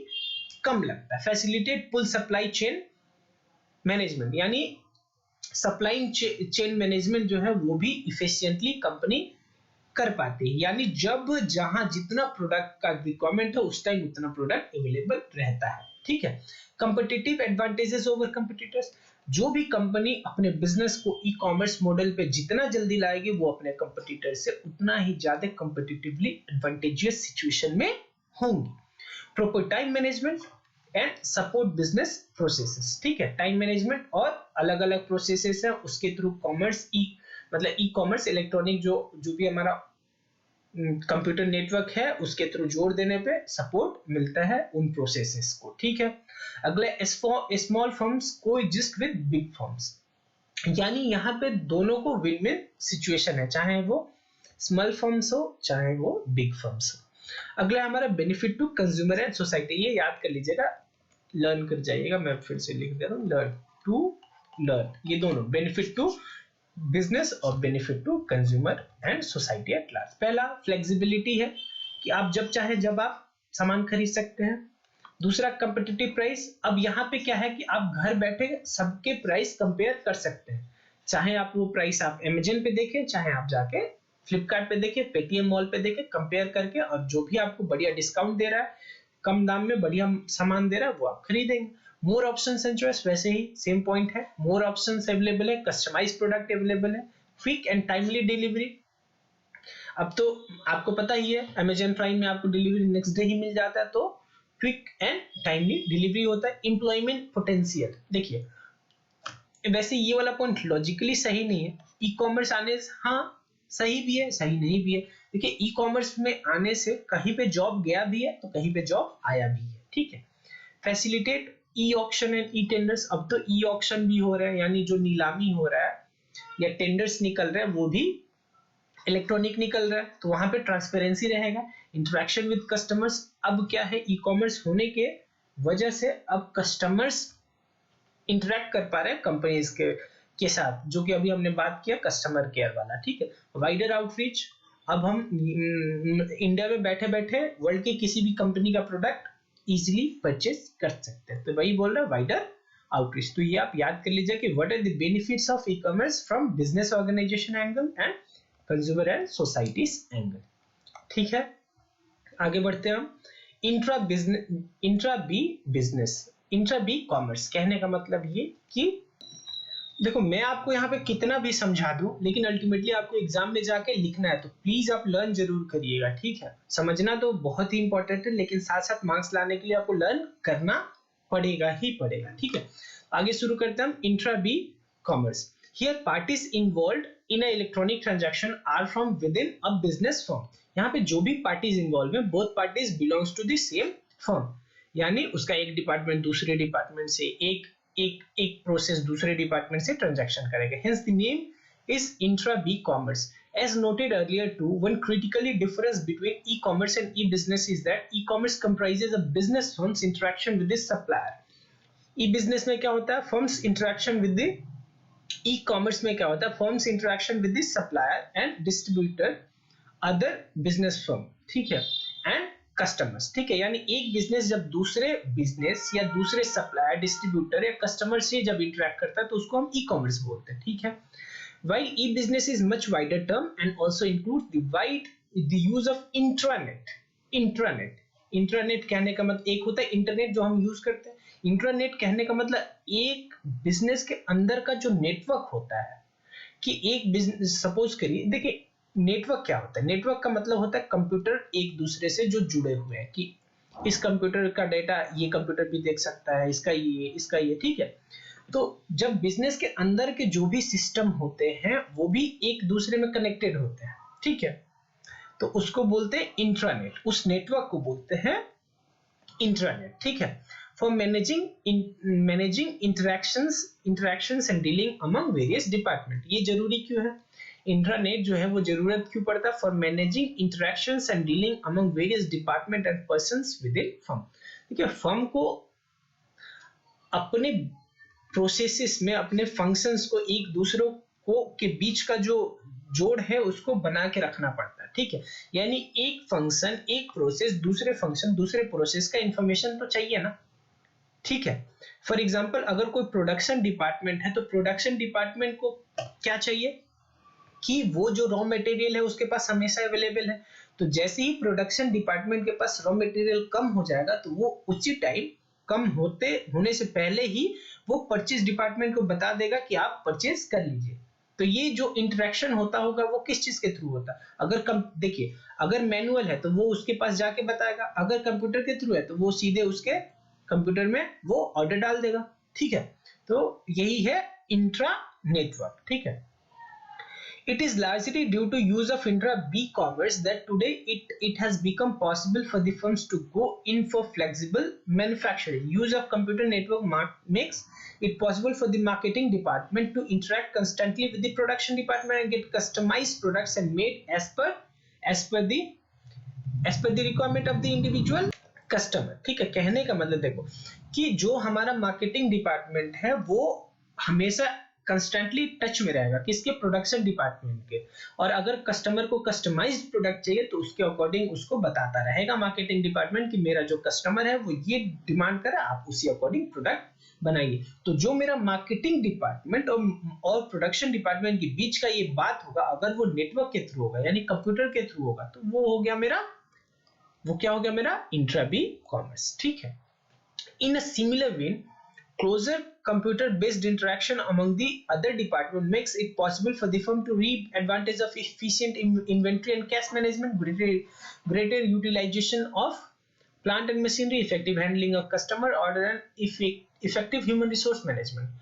कम लगता है। फैसिलिटेट पुल सप्लाई चेन मैनेजमेंट, यानी सप्लाई चेन मैनेजमेंट जो है वो भी इफिशिएंटली कंपनी कर पाती है, यानी जब जहां जितना प्रोडक्ट का रिक्वायरमेंट है उस टाइम उतना प्रोडक्ट अवेलेबल रहता है, ठीक है। Competitive advantages over competitors. जो भी कंपनी अपने बिजनेस को ई कॉमर्स मॉडल पे जितना जल्दी लाएगी वो अपने कंपिटिटर से उतना ही ज्यादा कंपिटिटिवली एडवांटेजियस सिचुएशन में होंगी। Proper time management and support business processes, ठीक है। टाइम मैनेजमेंट और अलग अलग प्रोसेसेस है, उसके थ्रू कॉमर्स मतलब ई कॉमर्स इलेक्ट्रॉनिक जो भी हमारा कंप्यूटर नेटवर्क है उसके थ्रू जोड़ देने पे सपोर्ट मिलता है उन प्रोसेसेस को, ठीक है। अगले, small firms coexist with big firms, यानी यहाँ पे दोनों को विन विन सिचुएशन है, चाहे वो स्मॉल फर्म्स हो चाहे वो बिग फर्म्स हो। अगला हमारा benefit to consumer and society, ये याद कर लीजिएगा, लर्न कर जाइएगा, मैं फिर से लिख दे रहा हूँ, लर्न टू लर्न, ये दोनों बेनिफिट टू बिजनेस और benefit to consumer and society at large. पहला, फ्लेक्सिबिलिटी है कि आप जब चाहे जब आप सामान खरीद सकते हैं। दूसरा, कंपिटिटिव प्राइस। अब यहाँ पे क्या है कि आप घर बैठे सबके प्राइस कंपेयर कर सकते हैं, चाहे आप वो प्राइस आप अमेजन पे देखें, चाहे आप जाके फ्लिपकार्ट पे देखें, पेटीएम मॉल पे देखें, कंपेयर करके, और जो भी आपको बढ़िया डिस्काउंट दे रहा है, कम दाम में बढ़िया सामान दे रहा है, वो आप खरीदेंगे। मोर ऑप्शंस एंड चॉइस, वैसे ही सेम पॉइंट है, मोर ऑप्शंस अवेलेबल है, कस्टमाइज्ड प्रोडक्ट अवेलेबल है, क्विक एंड टाइमली डिलीवरी। अब तो आपको पता ही है अमेजन प्राइम में आपको डिलीवरी नेक्स्ट डे ही मिल जाता है, तो क्विक एंड टाइमली डिलीवरी होता है। एम्प्लॉयमेंट पोटेंशियल, देखिए वैसे ये वाला पॉइंट लॉजिकली सही नहीं है, ई कॉमर्स आने से, हाँ सही भी है सही नहीं भी है। देखिए ई कॉमर्स में आने से कहीं पे जॉब गया भी है तो कहीं पे जॉब आया भी है, ठीक है। Facilitate e auction and E tenders. अब तो ई ऑक्शन भी हो रहा है, यानी जो नीलामी हो रहा है या टेंडर्स निकल रहे हैं वो भी इलेक्ट्रॉनिक निकल रहा है, तो वहां पे ट्रांसपेरेंसी रहेगा। इंटरेक्शन विद कस्टमर्स, अब क्या है ई कॉमर्स होने के वजह से अब कस्टमर्स इंटरेक्ट कर पा रहे हैं कंपनीज के साथ, जो कि अभी हमने बात किया कस्टमर केयर वाला, ठीक है। वाइडर आउटरीच, अब हम इंडिया में बैठे बैठे वर्ल्ड के किसी भी कंपनी का प्रोडक्ट इजीली परचेज कर सकते हैं। तो वही बोल रहा है वाइडर आउटरीच। तो ये आप याद कर लीजिए कि what are the benefits of e commerce from business organisation angle and consumer and societies angle. ठीक है, आगे बढ़ते हैं हम। इंट्रा बी कॉमर्स कहने का मतलब ये कि देखो मैं आपको यहाँ पे कितना भी समझा दूं, लेकिन अल्टीमेटली आपको एग्जाम में जाके लिखना है, तो प्लीज आप लर्न जरूर करिएगा। ठीक है, समझना तो बहुत ही इंपॉर्टेंट है, लेकिन साथ साथ मार्क्स लाने के लिए आपको लर्न करना पड़ेगा ही पड़ेगा। ठीक है, आगे शुरू करते हैं हम। Intra B commerce, here parties involved in a electronic transaction are from within a business firm. यहाँ पे जो भी पार्टीज इन्वॉल्व है, both parties belongs to the same firm, यानी उसका एक डिपार्टमेंट दूसरे डिपार्टमेंट से एक प्रोसेस दूसरे डिपार्टमेंट से ट्रांजैक्शन करेगा। Hence the name is intra B-commerce. As noted earlier too, one critically difference between e-commerce and e-business is that e-commerce comprises a business firm's interaction with the supplier. E-business में क्या होता है? Firm's interaction with the e-commerce में क्या होता है? Firm's interaction with the supplier and distributor, other business firm. ठीक है, and कस्टमर्स। ठीक है, यानी एक बिजनेस जब दूसरे बिजनेस या दूसरे सप्लायर, डिस्ट्रीब्यूटर या कस्टमर से जब इंटरेक्ट करता है तो उसको हम ई कॉमर्स बोलते हैं। ठीक है, while e-business is much wider term and also includes the use of intranet कहने का मतलब एक होता है इंटरनेट जो हम यूज करते हैं, इंट्रानेट कहने का मतलब एक बिजनेस के अंदर का जो नेटवर्क होता है, कि एक बिजनेस सपोज करिए, देखिए नेटवर्क क्या होता है? नेटवर्क का मतलब होता है कंप्यूटर एक दूसरे से जो जुड़े हुए हैं, कि इस कंप्यूटर का डेटा ये कंप्यूटर भी देख सकता है, इसका ये। ठीक है, तो जब बिजनेस के अंदर के जो भी सिस्टम होते हैं वो भी एक दूसरे में कनेक्टेड होते हैं। ठीक है, तो उसको बोलते हैं इंट्रानेट, उस नेटवर्क को बोलते हैं इंट्रानेट। ठीक है, for managing interactions and dealing among various department. ये जरूरी क्यों है? इंट्रानेट जो है वो जरूरत क्यों पड़ता है? For managing interactions and dealing among various department and persons with in firm. देखिए, फर्म को अपने प्रोसेसेस में अपने फंक्शंस को एक दूसरों को के बीच का जो जोड़ है उसको बना के रखना पड़ता है। ठीक है, यानी एक फंक्शन, एक प्रोसेस दूसरे फंक्शन दूसरे प्रोसेस का इंफॉर्मेशन तो चाहिए ना। ठीक है, फॉर एग्जांपल अगर कोई प्रोडक्शन डिपार्टमेंट है तो प्रोडक्शन डिपार्टमेंट को क्या चाहिए कि वो जो रॉ मटेरियल है उसके पास हमेशा अवेलेबल है। तो जैसे ही प्रोडक्शन डिपार्टमेंट के पास रॉ मटेरियल कम हो जाएगा तो वो उसी टाइम कम होने से पहले ही वो परचेज डिपार्टमेंट को बता देगा कि आप परचेज कर लीजिए। तो ये जो इंटरेक्शन होता होगा वो किस चीज के थ्रू होता है? अगर देखिए, अगर मैनुअल है तो वो उसके पास जाके बताएगा, अगर कंप्यूटर के थ्रू है तो वो सीधे उसके कंप्यूटर में वो ऑर्डर डाल देगा। ठीक है, तो यही है इंट्रा नेटवर्क। ठीक है, it is largely due to use of intra B-commerce that today it has become possible for the firms to go in for flexible manufacturing. Use of computer network makes it possible for the marketing department to interact constantly with the production department and get customized products and made as per the requirement of the individual customer. ठीक है, कहने का मतलब देखो कि जो हमारा marketing department है वो हमेशा कंस्टेंटली टच में रहेगा किसके? प्रोडक्शन डिपार्टमेंट के। और अगर कस्टमर को कस्टमाइज्ड प्रोडक्ट चाहिए तो उसके अकॉर्डिंग उसको बताता रहेगा मार्केटिंग डिपार्टमेंट कि मेरा जो कस्टमर है वो ये डिमांड करे, आप उसी अकॉर्डिंग प्रोडक्ट बनाइए। तो जो मेरा मार्केटिंग डिपार्टमेंट और प्रोडक्शन डिपार्टमेंट के बीच का ये बात होगा, अगर वो नेटवर्क के थ्रू होगा यानी कंप्यूटर के थ्रू होगा, तो वो हो गया मेरा, वो क्या हो गया मेरा? Intra B commerce. ठीक है, in a similar way closer computer-based interaction among the other department makes it possible for the firm to reap advantage of efficient inventory and cash management, greater utilization of plant and machinery, effective handling of customer order and effective human resource management.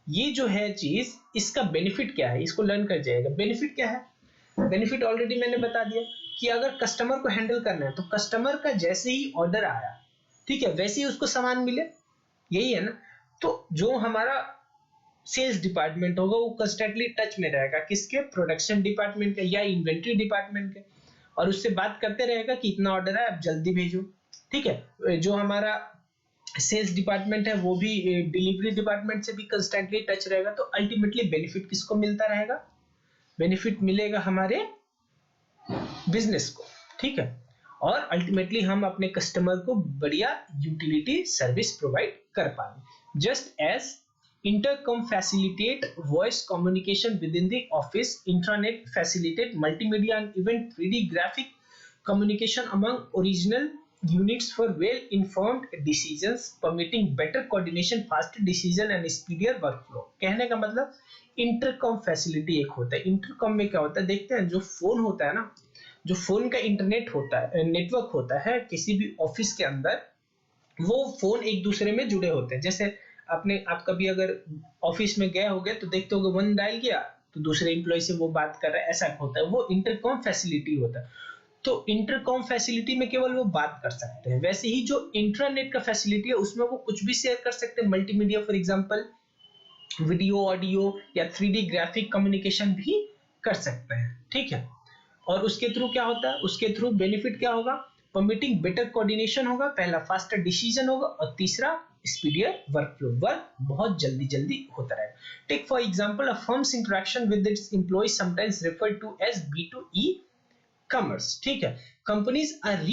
ये जो है चीज, इसका benefit क्या है? इसको learn कर जाएगा। बेनिफिट क्या है? बेनिफिट ऑलरेडी मैंने बता दिया कि अगर कस्टमर को हैंडल करना है तो कस्टमर का जैसे ही ऑर्डर आया, ठीक है, वैसे ही उसको सामान मिले, यही है ना। तो जो हमारा सेल्स डिपार्टमेंट होगा वो कंस्टेंटली टच में रहेगा किसके? प्रोडक्शन डिपार्टमेंट के या इन्वेंट्री डिपार्टमेंट के, और उससे बात करते रहेगा कि इतना ऑर्डर है आप जल्दी भेजो। ठीक है, जो हमारा सेल्स डिपार्टमेंट है वो भी डिलीवरी डिपार्टमेंट से भी कंस्टेंटली टच रहेगा। तो अल्टीमेटली बेनिफिट किसको मिलता रहेगा? बेनिफिट मिलेगा हमारे बिजनेस को, ठीक है, और अल्टीमेटली हम अपने कस्टमर को बढ़िया यूटिलिटी सर्विस प्रोवाइड कर पाए। Just as intercom facilitate voice communication within the office, intranet facilitate multimedia and even 3D graphic communication among original units for well informed decisions, permitting better coordination, faster decision and speedier workflow। कहने का मतलब intercom facility एक होता है। Intercom में क्या होता है, देखते हैं जो फोन होता है ना, जो फोन का इंटरनेट होता है, नेटवर्क होता है किसी भी ऑफिस के अंदर, वो फोन एक दूसरे में जुड़े होते हैं। जैसे आप कभी अगर ऑफिस में गए होगे तो देखते होगे वन डायल किया तो दूसरे एम्प्लॉय से वो बात कर रहा है, ऐसा होता है, वो इंटरकॉम फैसिलिटी होता है। तो इंटरकॉम फैसिलिटी में केवल वो बात कर सकते हैं। वैसे ही जो इंट्रानेट का फैसिलिटी है उसमें वो कुछ भी शेयर कर सकते हैं, multimedia for example video, audio या 3D ग्राफिक कम्युनिकेशन भी कर सकते हैं, ठीक है। और उसके थ्रू क्या होता है, उसके थ्रू बेनिफिट क्या होगा, परमिटिंग बेटर कोऑर्डिनेशन होगा, पहला फास्टर डिसीजन होगा और तीसरा स्पीडियर वर्कफ्लो, वर्क बहुत जल्दी जल्दी होता रहेगा। Take for example a firms interaction with its employees sometimes referred to as B2E commerce, ठीक है। Companies are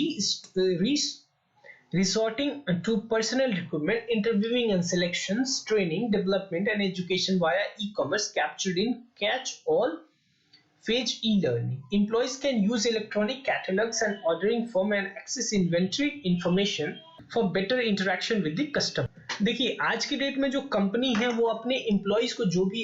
resorting to personal recruitment, interviewing and selections, training, development and education via e-commerce captured in catch-all phase e-learning. Employees can use electronic catalogs and ordering form and access inventory information for better interaction with the customer. देखिए आज की date में जो company है वो अपने employees को, जो भी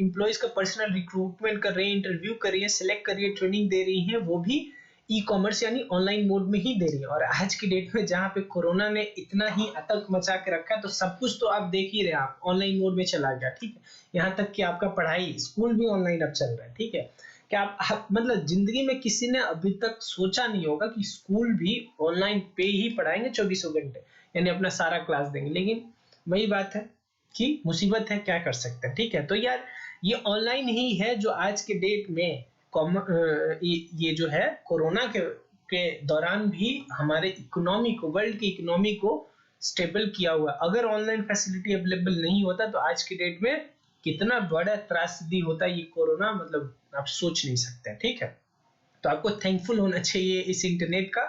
एम्प्लॉइज का पर्सनल रिक्रूटमेंट कर रही है, इंटरव्यू कर रही है, सिलेक्ट कर रही है, ट्रेनिंग दे रही है, वो भी ई कॉमर्स यानी ऑनलाइन मोड में ही दे रही है। और आज की डेट में जहाँ पे कोरोना ने इतना ही आतंक मचा के रखा है तो सब कुछ तो आप देख ही रहे हैं, आप ऑनलाइन मोड में चला गया, ठीक है। यहाँ तक कि आपका पढ़ाई, स्कूल भी ऑनलाइन अब चल रहा है, ठीक है। क्या आप मतलब जिंदगी में किसी ने अभी तक सोचा नहीं होगा कि स्कूल भी ऑनलाइन पे ही पढ़ाएंगे 24 घंटे, यानी अपना सारा क्लास देंगे। लेकिन वही बात है कि मुसीबत है, क्या कर सकते हैं, ठीक है। तो यार ये ऑनलाइन ही है जो आज के डेट में ये जो है कोरोना के दौरान भी हमारे इकोनॉमी को, वर्ल्ड की इकोनॉमी को स्टेबल किया हुआ। अगर ऑनलाइन फैसिलिटी अवेलेबल नहीं होता तो आज की डेट में कितना बड़ा त्रासदी होता ये कोरोना, मतलब आप सोच नहीं सकते, ठीक है। तो आपको थैंकफुल होना चाहिए इस इंटरनेट का,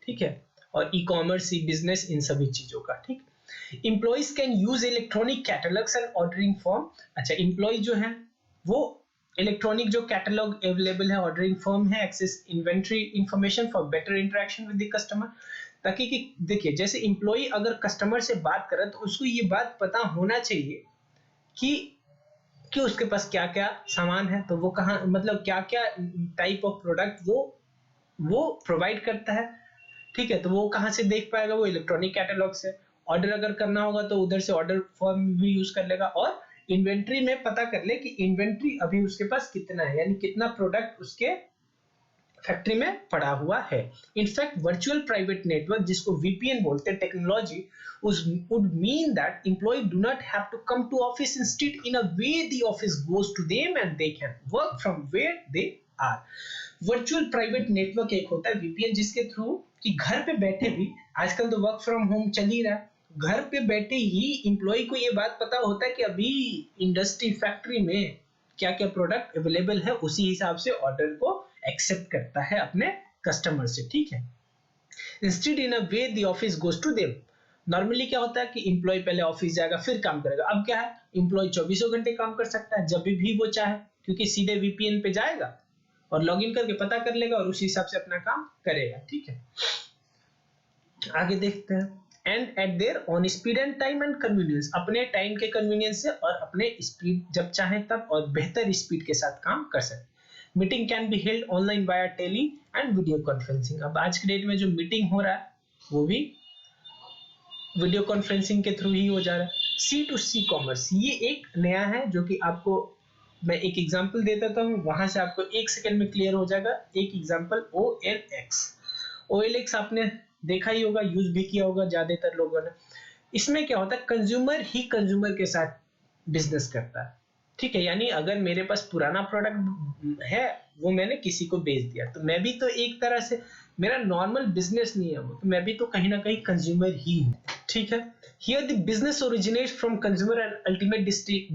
ठीक है, और ई कॉमर्स, ई बिजनेस, इन सभी चीजों का, ठीक। Employees can use electronic catalogues and ordering form. अच्छा, एम्प्लॉय जो है वो इलेक्ट्रॉनिक जो कैटलॉग अवेलेबल है, ऑर्डरिंग फॉर्म है, access inventory information for better interaction with the customer, ताकि कि देखिए जैसे एम्प्लॉय अगर कस्टमर से बात करे तो उसको ये बात पता होना चाहिए कि उसके पास क्या क्या सामान है, तो वो कहाँ, मतलब क्या क्या टाइप ऑफ प्रोडक्ट वो प्रोवाइड करता है, ठीक है। तो वो कहाँ से देख पाएगा, वो इलेक्ट्रॉनिक कैटलॉग से। ऑर्डर अगर करना होगा तो उधर से ऑर्डर फॉर्म भी यूज कर लेगा, और इन्वेंट्री में पता कर ले कि इन्वेंट्री अभी उसके पास कितना है, यानी कितना प्रोडक्ट उसके फैक्ट्री में पड़ा हुआ है। इनफैक्ट वर्चुअल प्राइवेट नेटवर्क, जिसको VPN बोलते हैं, technology would mean that employee do not have to come to office, instead in a way the office goes to them and they can work from where they are। Virtual private network एक होता है VPN, जिसके through कि घर पे बैठे भी, आजकल तो वर्क फ्रॉम होम चल ही रहा है, घर पे बैठे ही एम्प्लॉय को ये बात पता होता है कि अभी इंडस्ट्री फैक्ट्री में क्या क्या प्रोडक्ट अवेलेबल है, उसी हिसाब से ऑर्डर को एक्सेप्ट करता है अपने कस्टमर से, ठीक है। Instead in a way the office goes to them. Normally क्या होता है कि एम्प्लॉय पहले ऑफिस जाएगा फिर काम करेगा, अब क्या है, एम्प्लॉय 24 घंटे काम कर सकता है जब भी वो चाहे, क्योंकि सीधे VPN पे जाएगा और लॉगिन करके पता कर लेगा और उसी हिसाब से अपना काम करेगा, ठीक है। आगे देखते हैं। And eight there on speed and time and convenience, अपने टाइम के कन्वीनियंस से और अपने स्पीड जब चाहे तब और बेहतर स्पीड के साथ काम कर सकते। Meeting can be held online via tele and video conferencing. अब आज के डेट में जो मीटिंग हो रहा है वो भी वीडियो कॉन्फ्रेंसिंग के थ्रू ही हो जा रहा है। C2C कॉमर्स, ये एक नया है जो कि आपको मैं एक एग्जांपल दे देता हूँ, वहां से आपको एक सेकंड में क्लियर हो जाएगा। एक एग्जांपल OLX आपने देखा ही होगा, यूज भी किया होगा ज्यादातर लोगों ने। इसमें क्या होता है, कंज्यूमर ही कंज्यूमर के साथ बिजनेस करता है, ठीक है। यानी अगर मेरे पास पुराना प्रोडक्ट है वो मैंने किसी को बेच दिया, तो मैं भी तो एक तरह से, मेरा नॉर्मल बिजनेस नहीं है वो, तो मैं भी तो कहीं ना कहीं कंज्यूमर ही हूँ, ठीक है। Here the business originates from consumer and ultimate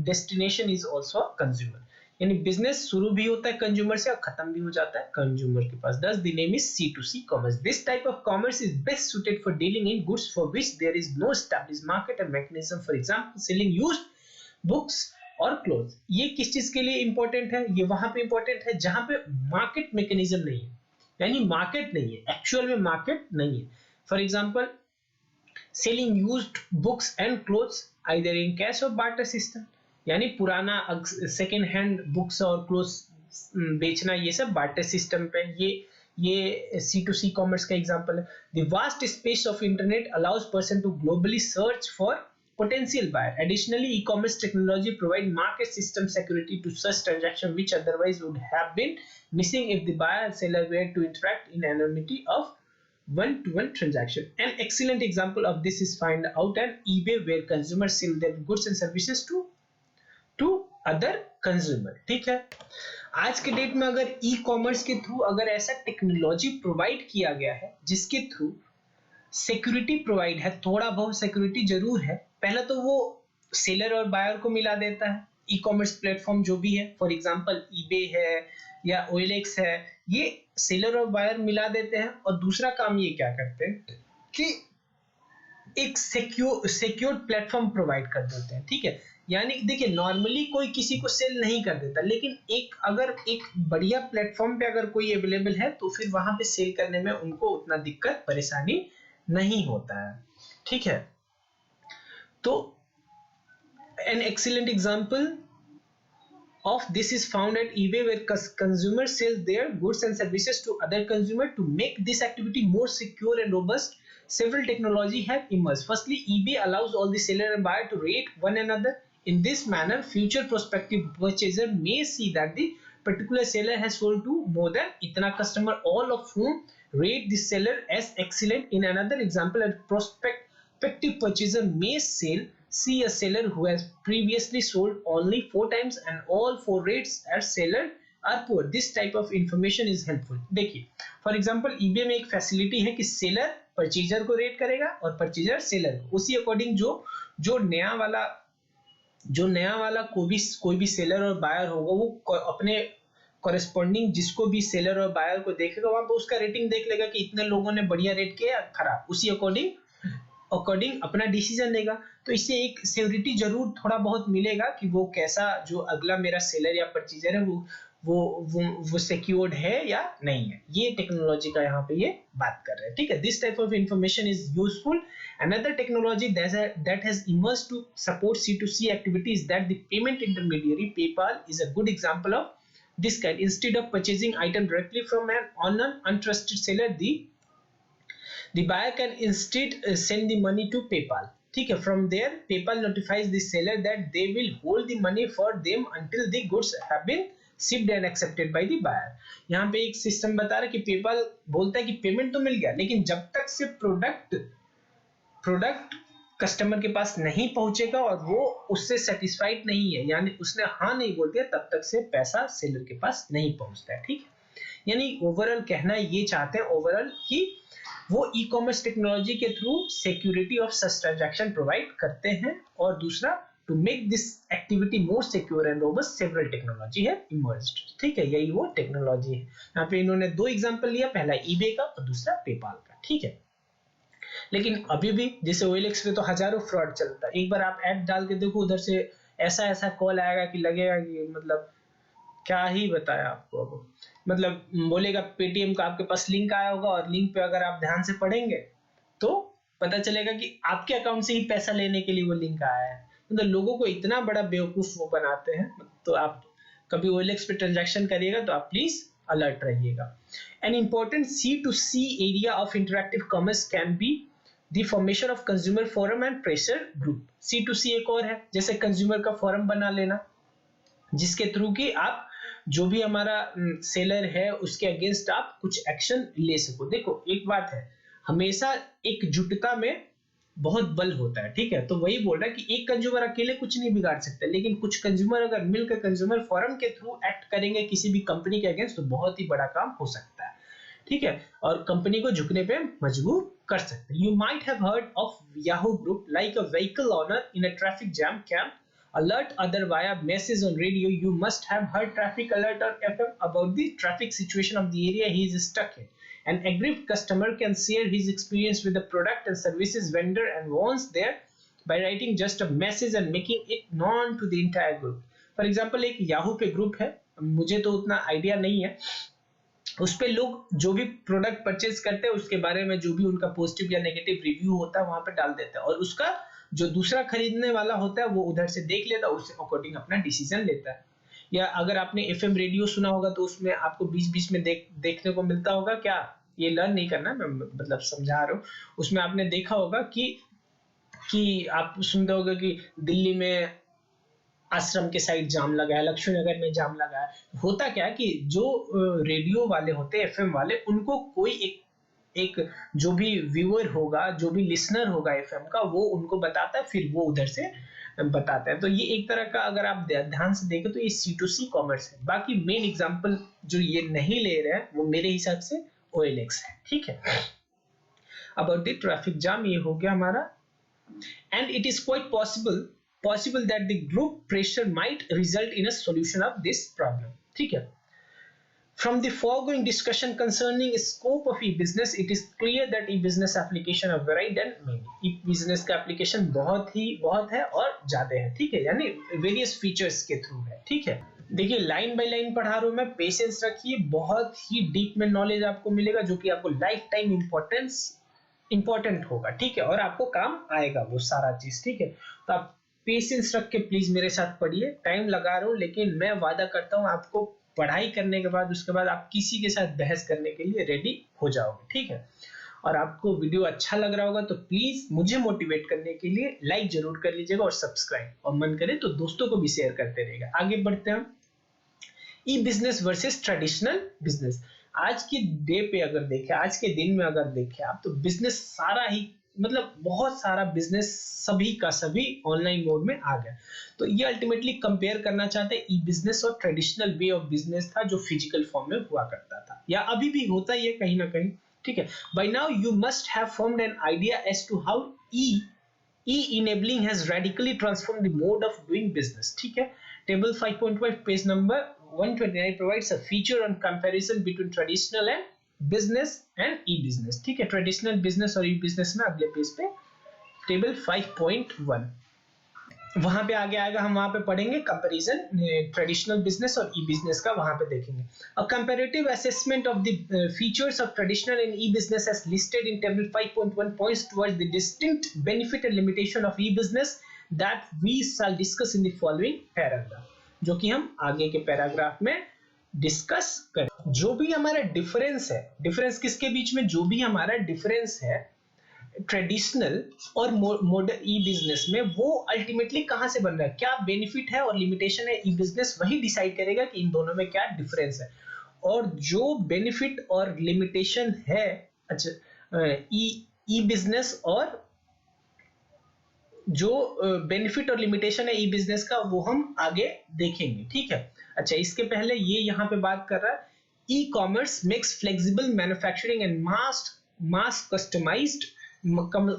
destination is also consumer. यानी बिजनेस शुरू भी होता है कंज्यूमर से और खत्म भी हो जाता है कंज्यूमर के पास. Thus the name is C2C commerce. This type of commerce is best suited for dealing in goods for which there is no established market and mechanism. For example, selling used books और cloth. ये किस चीज के लिए important है? ये वहां पे इंपॉर्टेंट है जहां पे मार्केट मैकेनिज्म नहीं है, यानी मार्केट नहीं है, एक्चुअल में मार्केट नहीं है. For example selling used books and clothes either in cash और बार्टर सिस्टम, यानी पुराना सेकेंड हैंड बुक्स और क्लोथ्स बेचना, ये सब बार्टर सिस्टम पे. ये C2C कॉमर्स का एग्जांपल है. The vast space of internet allows person to globally search for potential buyer. Additionally, e-commerce technology provide market system security to such transaction which otherwise would have been missing if the buyer and seller were to interact in anonymity of one-to-one transaction. An excellent example of this is find out on eBay where consumers sell their goods and services to other consumer. ठीक है. आज के date में अगर e commerce के through अगर ऐसा technology provide किया गया है जिसके थ्रू सिक्योरिटी प्रोवाइड है, थोड़ा बहुत सिक्योरिटी जरूर है. पहला तो वो सेलर और बायर को मिला देता है. ई कॉमर्स प्लेटफॉर्म जो भी है, फॉर एग्जांपल ईबे है या OLX है, ये सेलर और बायर मिला देते हैं. और दूसरा काम ये क्या करते हैं कि एक सिक्योर्ड प्लेटफॉर्म प्रोवाइड कर देते हैं. ठीक है, यानी देखिए नॉर्मली कोई किसी को सेल नहीं कर देता, लेकिन अगर एक बढ़िया प्लेटफॉर्म पे अगर कोई अवेलेबल है तो फिर वहां पे सेल करने में उनको उतना दिक्कत परेशानी नहीं होता है. ठीक है, तो an excellent example of this is found at eBay where consumers sell their goods and services to other consumers. To make this activity more secure and robust, several technology have emerged. Firstly, eBay allows all the seller and buyer to rate one another. In this manner, future prospective purchaser may see that the particular seller has sold to more than itna customer, all of whom rate the seller as excellent. In another example, a prospective purchaser may see a seller who has previously sold only 4 times and all 4 rates as seller are poor. This type of information is helpful. देखिए, for example eBay में एक facility है कि seller purchaser को rate करेगा और purchaser seller को. उसी अकॉर्डिंग जो नया वाला कोई भी सेलर और बायर होगा वो अपने कॉरेस्पॉन्डिंग जिसको भी सेलर और बायर को देखेगा वहां पर उसका रेटिंग देख लेगा कि इतने लोगों ने बढ़िया रेट किया खराब, उसी अकॉर्डिंग अपना डिसीजन लेगा. तो इससे एक सिक्योरिटी जरूर थोड़ा बहुत मिलेगा कि वो कैसा जो अगला मेरा सेलर या परचेजर है वो सिक्योर्ड है या नहीं है. ये टेक्नोलॉजी का यहाँ पे ये बात कर रहे हैं. ठीक है, this type of information is useful. Another technology that has emerged to support C2C activity is that the payment intermediary PayPal is a good example of this kind. Instead of purchasing item directly from an untrusted seller, the buyer can instead send the money to PayPal. ठीक है, from there PayPal notifies the seller that they will hold the money for them until the goods have been shipped and accepted by the buyer. यहाँ पे एक system बता रहा है कि PayPal बोलता है कि पेमेंट तो मिल गया, लेकिन जब तक से प्रोडक्ट कस्टमर के पास नहीं पहुंचेगा और वो उससे सेटिस्फाइड नहीं है, यानी उसने हाँ नहीं बोल दिया, तब तक से पैसा सेलर के पास नहीं पहुंचता है. ठीक है, यानी ओवरऑल कहना ये चाहते हैं ओवरऑल कि वो ई कॉमर्स टेक्नोलॉजी के through security of such transaction provide करते हैं. और दूसरा, to make this activity more secure and robust several technology है इमर्ज्ड. ठीक है, यही वो टेक्नोलॉजी है. यहाँ पे इन्होंने 2 एग्जांपल लिया, पहला ईबे का और दूसरा पेपाल का. ठीक है, लेकिन अभी भी जैसे OLX पे तो हजारों फ्रॉड चलता है. एक बार आप ऐड डाल के देखो, उधर से ऐसा कॉल आएगा कि लगेगा कि मतलब क्या ही बताया आपको. अब मतलब बोलेगा पेटीएम का आपके पास लिंक आया होगा और लिंक पे अगर आप ध्यान से पढ़ेंगे तो पता चलेगा कि आपके अकाउंट से ही पैसा लेने के लिए वो लिंक आया है. मतलब लोगों को इतना बड़ा बेवकूफ वो बनाते हैं. तो आप कभी OLX पे ट्रांजैक्शन करिएगा तो आप प्लीज अलर्ट रहिएगा. An important C2C area of interactive commerce can be the formation of consumer forum and pressure group. C2C एक और है, जैसे कंज्यूमर का फोरम बना लेना जिसके थ्रू कि आप जो भी हमारा सेलर है उसके अगेंस्ट आप कुछ एक्शन ले सको. देखो एक बात है, हमेशा एकजुटता में बहुत बल होता है. ठीक है, तो वही बोल रहा है कि एक कंज्यूमर अकेले कुछ नहीं बिगाड़ सकते, लेकिन कुछ कंज्यूमर अगर मिलकर कंज्यूमर फोरम के थ्रू एक्ट करेंगे किसी भी कंपनी के अगेंस्ट तो बहुत ही बड़ा काम हो सकता है. ठीक है, और कंपनी को झुकने पे मजबूर कर सकते हैं. You might have heard of Yahoo group, like a vehicle owner in a traffic jam can alert other via message on radio. You must have heard traffic alert on FM about the traffic situation of the area he is stuck in. An aggrieved customer can share his experience with the product and services vendor and wants there by writing just a message and making it known to the entire group. For example, एक Yahoo पे group है, मुझे तो उतना idea नहीं है, उस पे लोग जो भी प्रोडक्ट परचेज करते हैं उसके बारे में जो भी उनका पॉजिटिव या नेगेटिव रिव्यू होता है वहां पे डाल देते हैं, और उसका जो दूसरा खरीदने वाला होता है वो उधर से देख लेता है, उससे अकॉर्डिंग अपना डिसीजन लेता है। या अगर आपने एफएम रेडियो सुना होगा तो उसमें आपको बीच बीच में देखने को मिलता होगा, क्या ये लर्न नहीं करना, मैं मतलब समझा रहा हूँ, उसमें आपने देखा होगा कि आप सुनते होगा कि दिल्ली में आश्रम के साइड जाम लगा है, लक्ष्मी नगर में जाम लगा है। होता क्या है कि जो रेडियो वाले होते हैं, एफएम वाले, उनको कोई एक जो भी व्यूअर होगा, जो भी लिसनर होगा एफएम का, वो उनको बताता है, फिर वो उधर से बताता है। तो ये एक तरह का, अगर आप ध्यान से देखें तो ये C2C कॉमर्स है। बाकी मेन एग्जांपल जो ये नहीं ले रहे हैं वो मेरे हिसाब से OLX है, ठीक है। अबाउट द ट्रैफिक जाम ये हो गया हमारा। And it is quite possible that the group pressure might result in a solution of this problem, ठीक है। From the foregoing discussion concerning scope of e-business, it is clear that e-business application are varied and many. e-business का application बहुत है और ज्यादा है, ठीक है, यानी various features के थ्रू है, ठीक है। देखिए लाइन बाय लाइन पढ़ा रहा हूं मैं, पेशेंस रखिए, बहुत ही डीप में नॉलेज आपको मिलेगा जो कि आपको लाइफ टाइम इंपॉर्टेंट होगा, ठीक है, और आपको काम आएगा वो सारा चीज, ठीक है। तो आप पेशेंस रख के प्लीज मेरे साथ पढ़िए, टाइम लगा रहा हूँ लेकिन मैं वादा करता हूँ आपको पढ़ाई करने के बाद उसके बाद आप किसी के साथ बहस करने के लिए रेडी हो जाओगे, ठीक है। और आपको वीडियो अच्छा लग रहा होगा तो प्लीज मुझे मोटिवेट करने के लिए लाइक जरूर कर लीजिएगा और सब्सक्राइब, और मन करे तो दोस्तों को भी शेयर करते रहेगा। आगे बढ़ते हैं, ई बिजनेस वर्सेस ट्रेडिशनल बिजनेस। आज के डे पे अगर देखें, आज के दिन में अगर देखें आप, तो बिजनेस सारा ही, मतलब बहुत सारा बिजनेस सभी का सभी ऑनलाइन मोड में आ गया। तो ये अल्टीमेटली कंपेयर करना चाहते हैं ई बिजनेस और ट्रेडिशनल वे ऑफ बिजनेस था जो फिजिकल फॉर्म में हुआ करता था, या अभी भी होता ही है कहीं ना कहीं, ठीक है। By now you must have formed an idea as to how e-enabling has radically transformed the mode of doing business, ठीक है। Table 5.5 page number 129 provides a feature on comparison between traditional and business and e-business, ठीक है। Traditional business और e-business में अगले page पे table 5.1 वहां पे आगे आएगा, हम वहां पे पढ़ेंगे कंपैरिजन ट्रेडिशनल बिजनेस और ई-बिजनेस का, वहां पे देखेंगे। A comparative assessment of the features of traditional and e business as listed in table 5.1 points towards the distinct benefit and limitation of e business that we shall discuss in the following paragraph, जो कि हम आगे के paragraph में discuss करें। जो भी हमारा डिफरेंस है, डिफरेंस किसके बीच में, जो भी हमारा डिफरेंस है ट्रेडिशनल और मॉडर्न ई बिजनेस में, वो अल्टीमेटली कहां से बन रहा है, क्या बेनिफिट है और लिमिटेशन है, ई बिजनेस वही डिसाइड करेगा कि इन दोनों में क्या डिफरेंस है। और जो बेनिफिट और लिमिटेशन है, अच्छा, ई बिजनेस और जो बेनिफिट और लिमिटेशन है ई बिजनेस का, वो हम आगे देखेंगे, ठीक है। अच्छा, इसके पहले ये यहाँ पे बात कर रहा है, e commerce makes flexible manufacturing and mass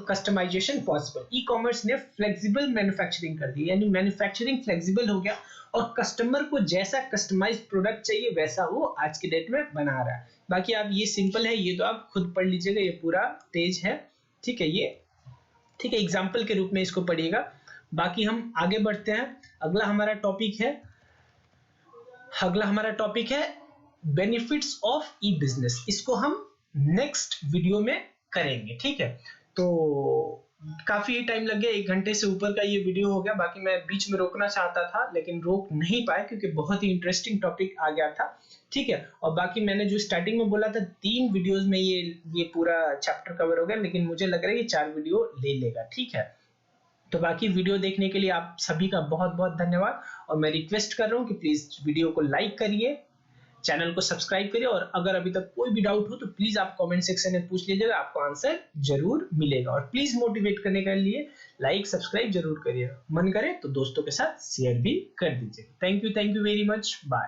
customisation possible. E commerce ने फ्लेक्सिबल मैन्युफैक्चरिंग कर दी, यानी मैन्युफैक्चरिंग फ्लेक्सिबल हो गया और कस्टमर को जैसा कस्टमाइज्ड प्रोडक्ट चाहिए वैसा वो आज के डेट में बना रहा है। बाकी आप ये सिंपल है, ये तो आप खुद पढ़ लीजिएगा, ये पूरा पेज है, ठीक है, ये ठीक है, एग्जाम्पल के रूप में इसको पढ़िएगा। बाकी हम आगे बढ़ते हैं, अगला हमारा टॉपिक है बेनिफिट्स ऑफ ई बिजनेस। इसको हम नेक्स्ट वीडियो में करेंगे, ठीक है। तो काफी टाइम लग गया, 1 घंटे से ऊपर का ये वीडियो हो गया। बाकी मैं बीच में रोकना चाहता था लेकिन रोक नहीं पाया क्योंकि बहुत ही इंटरेस्टिंग टॉपिक आ गया था, ठीक है। और बाकी मैंने जो स्टार्टिंग में बोला था 3 वीडियोस में ये पूरा चैप्टर कवर हो गया, लेकिन मुझे लग रहा है ये 4 वीडियो ले लेगा, ठीक है। तो बाकी वीडियो देखने के लिए आप सभी का बहुत बहुत धन्यवाद, और मैं रिक्वेस्ट कर रहा हूँ कि प्लीज वीडियो को लाइक करिए, चैनल को सब्सक्राइब करिए, और अगर अभी तक कोई भी डाउट हो तो प्लीज आप कमेंट सेक्शन में पूछ लीजिएगा, आपको आंसर जरूर मिलेगा। और प्लीज मोटिवेट करने के लिए लाइक सब्सक्राइब जरूर करिएगा, मन करे तो दोस्तों के साथ शेयर भी कर दीजिएगा। Thank you very much, bye.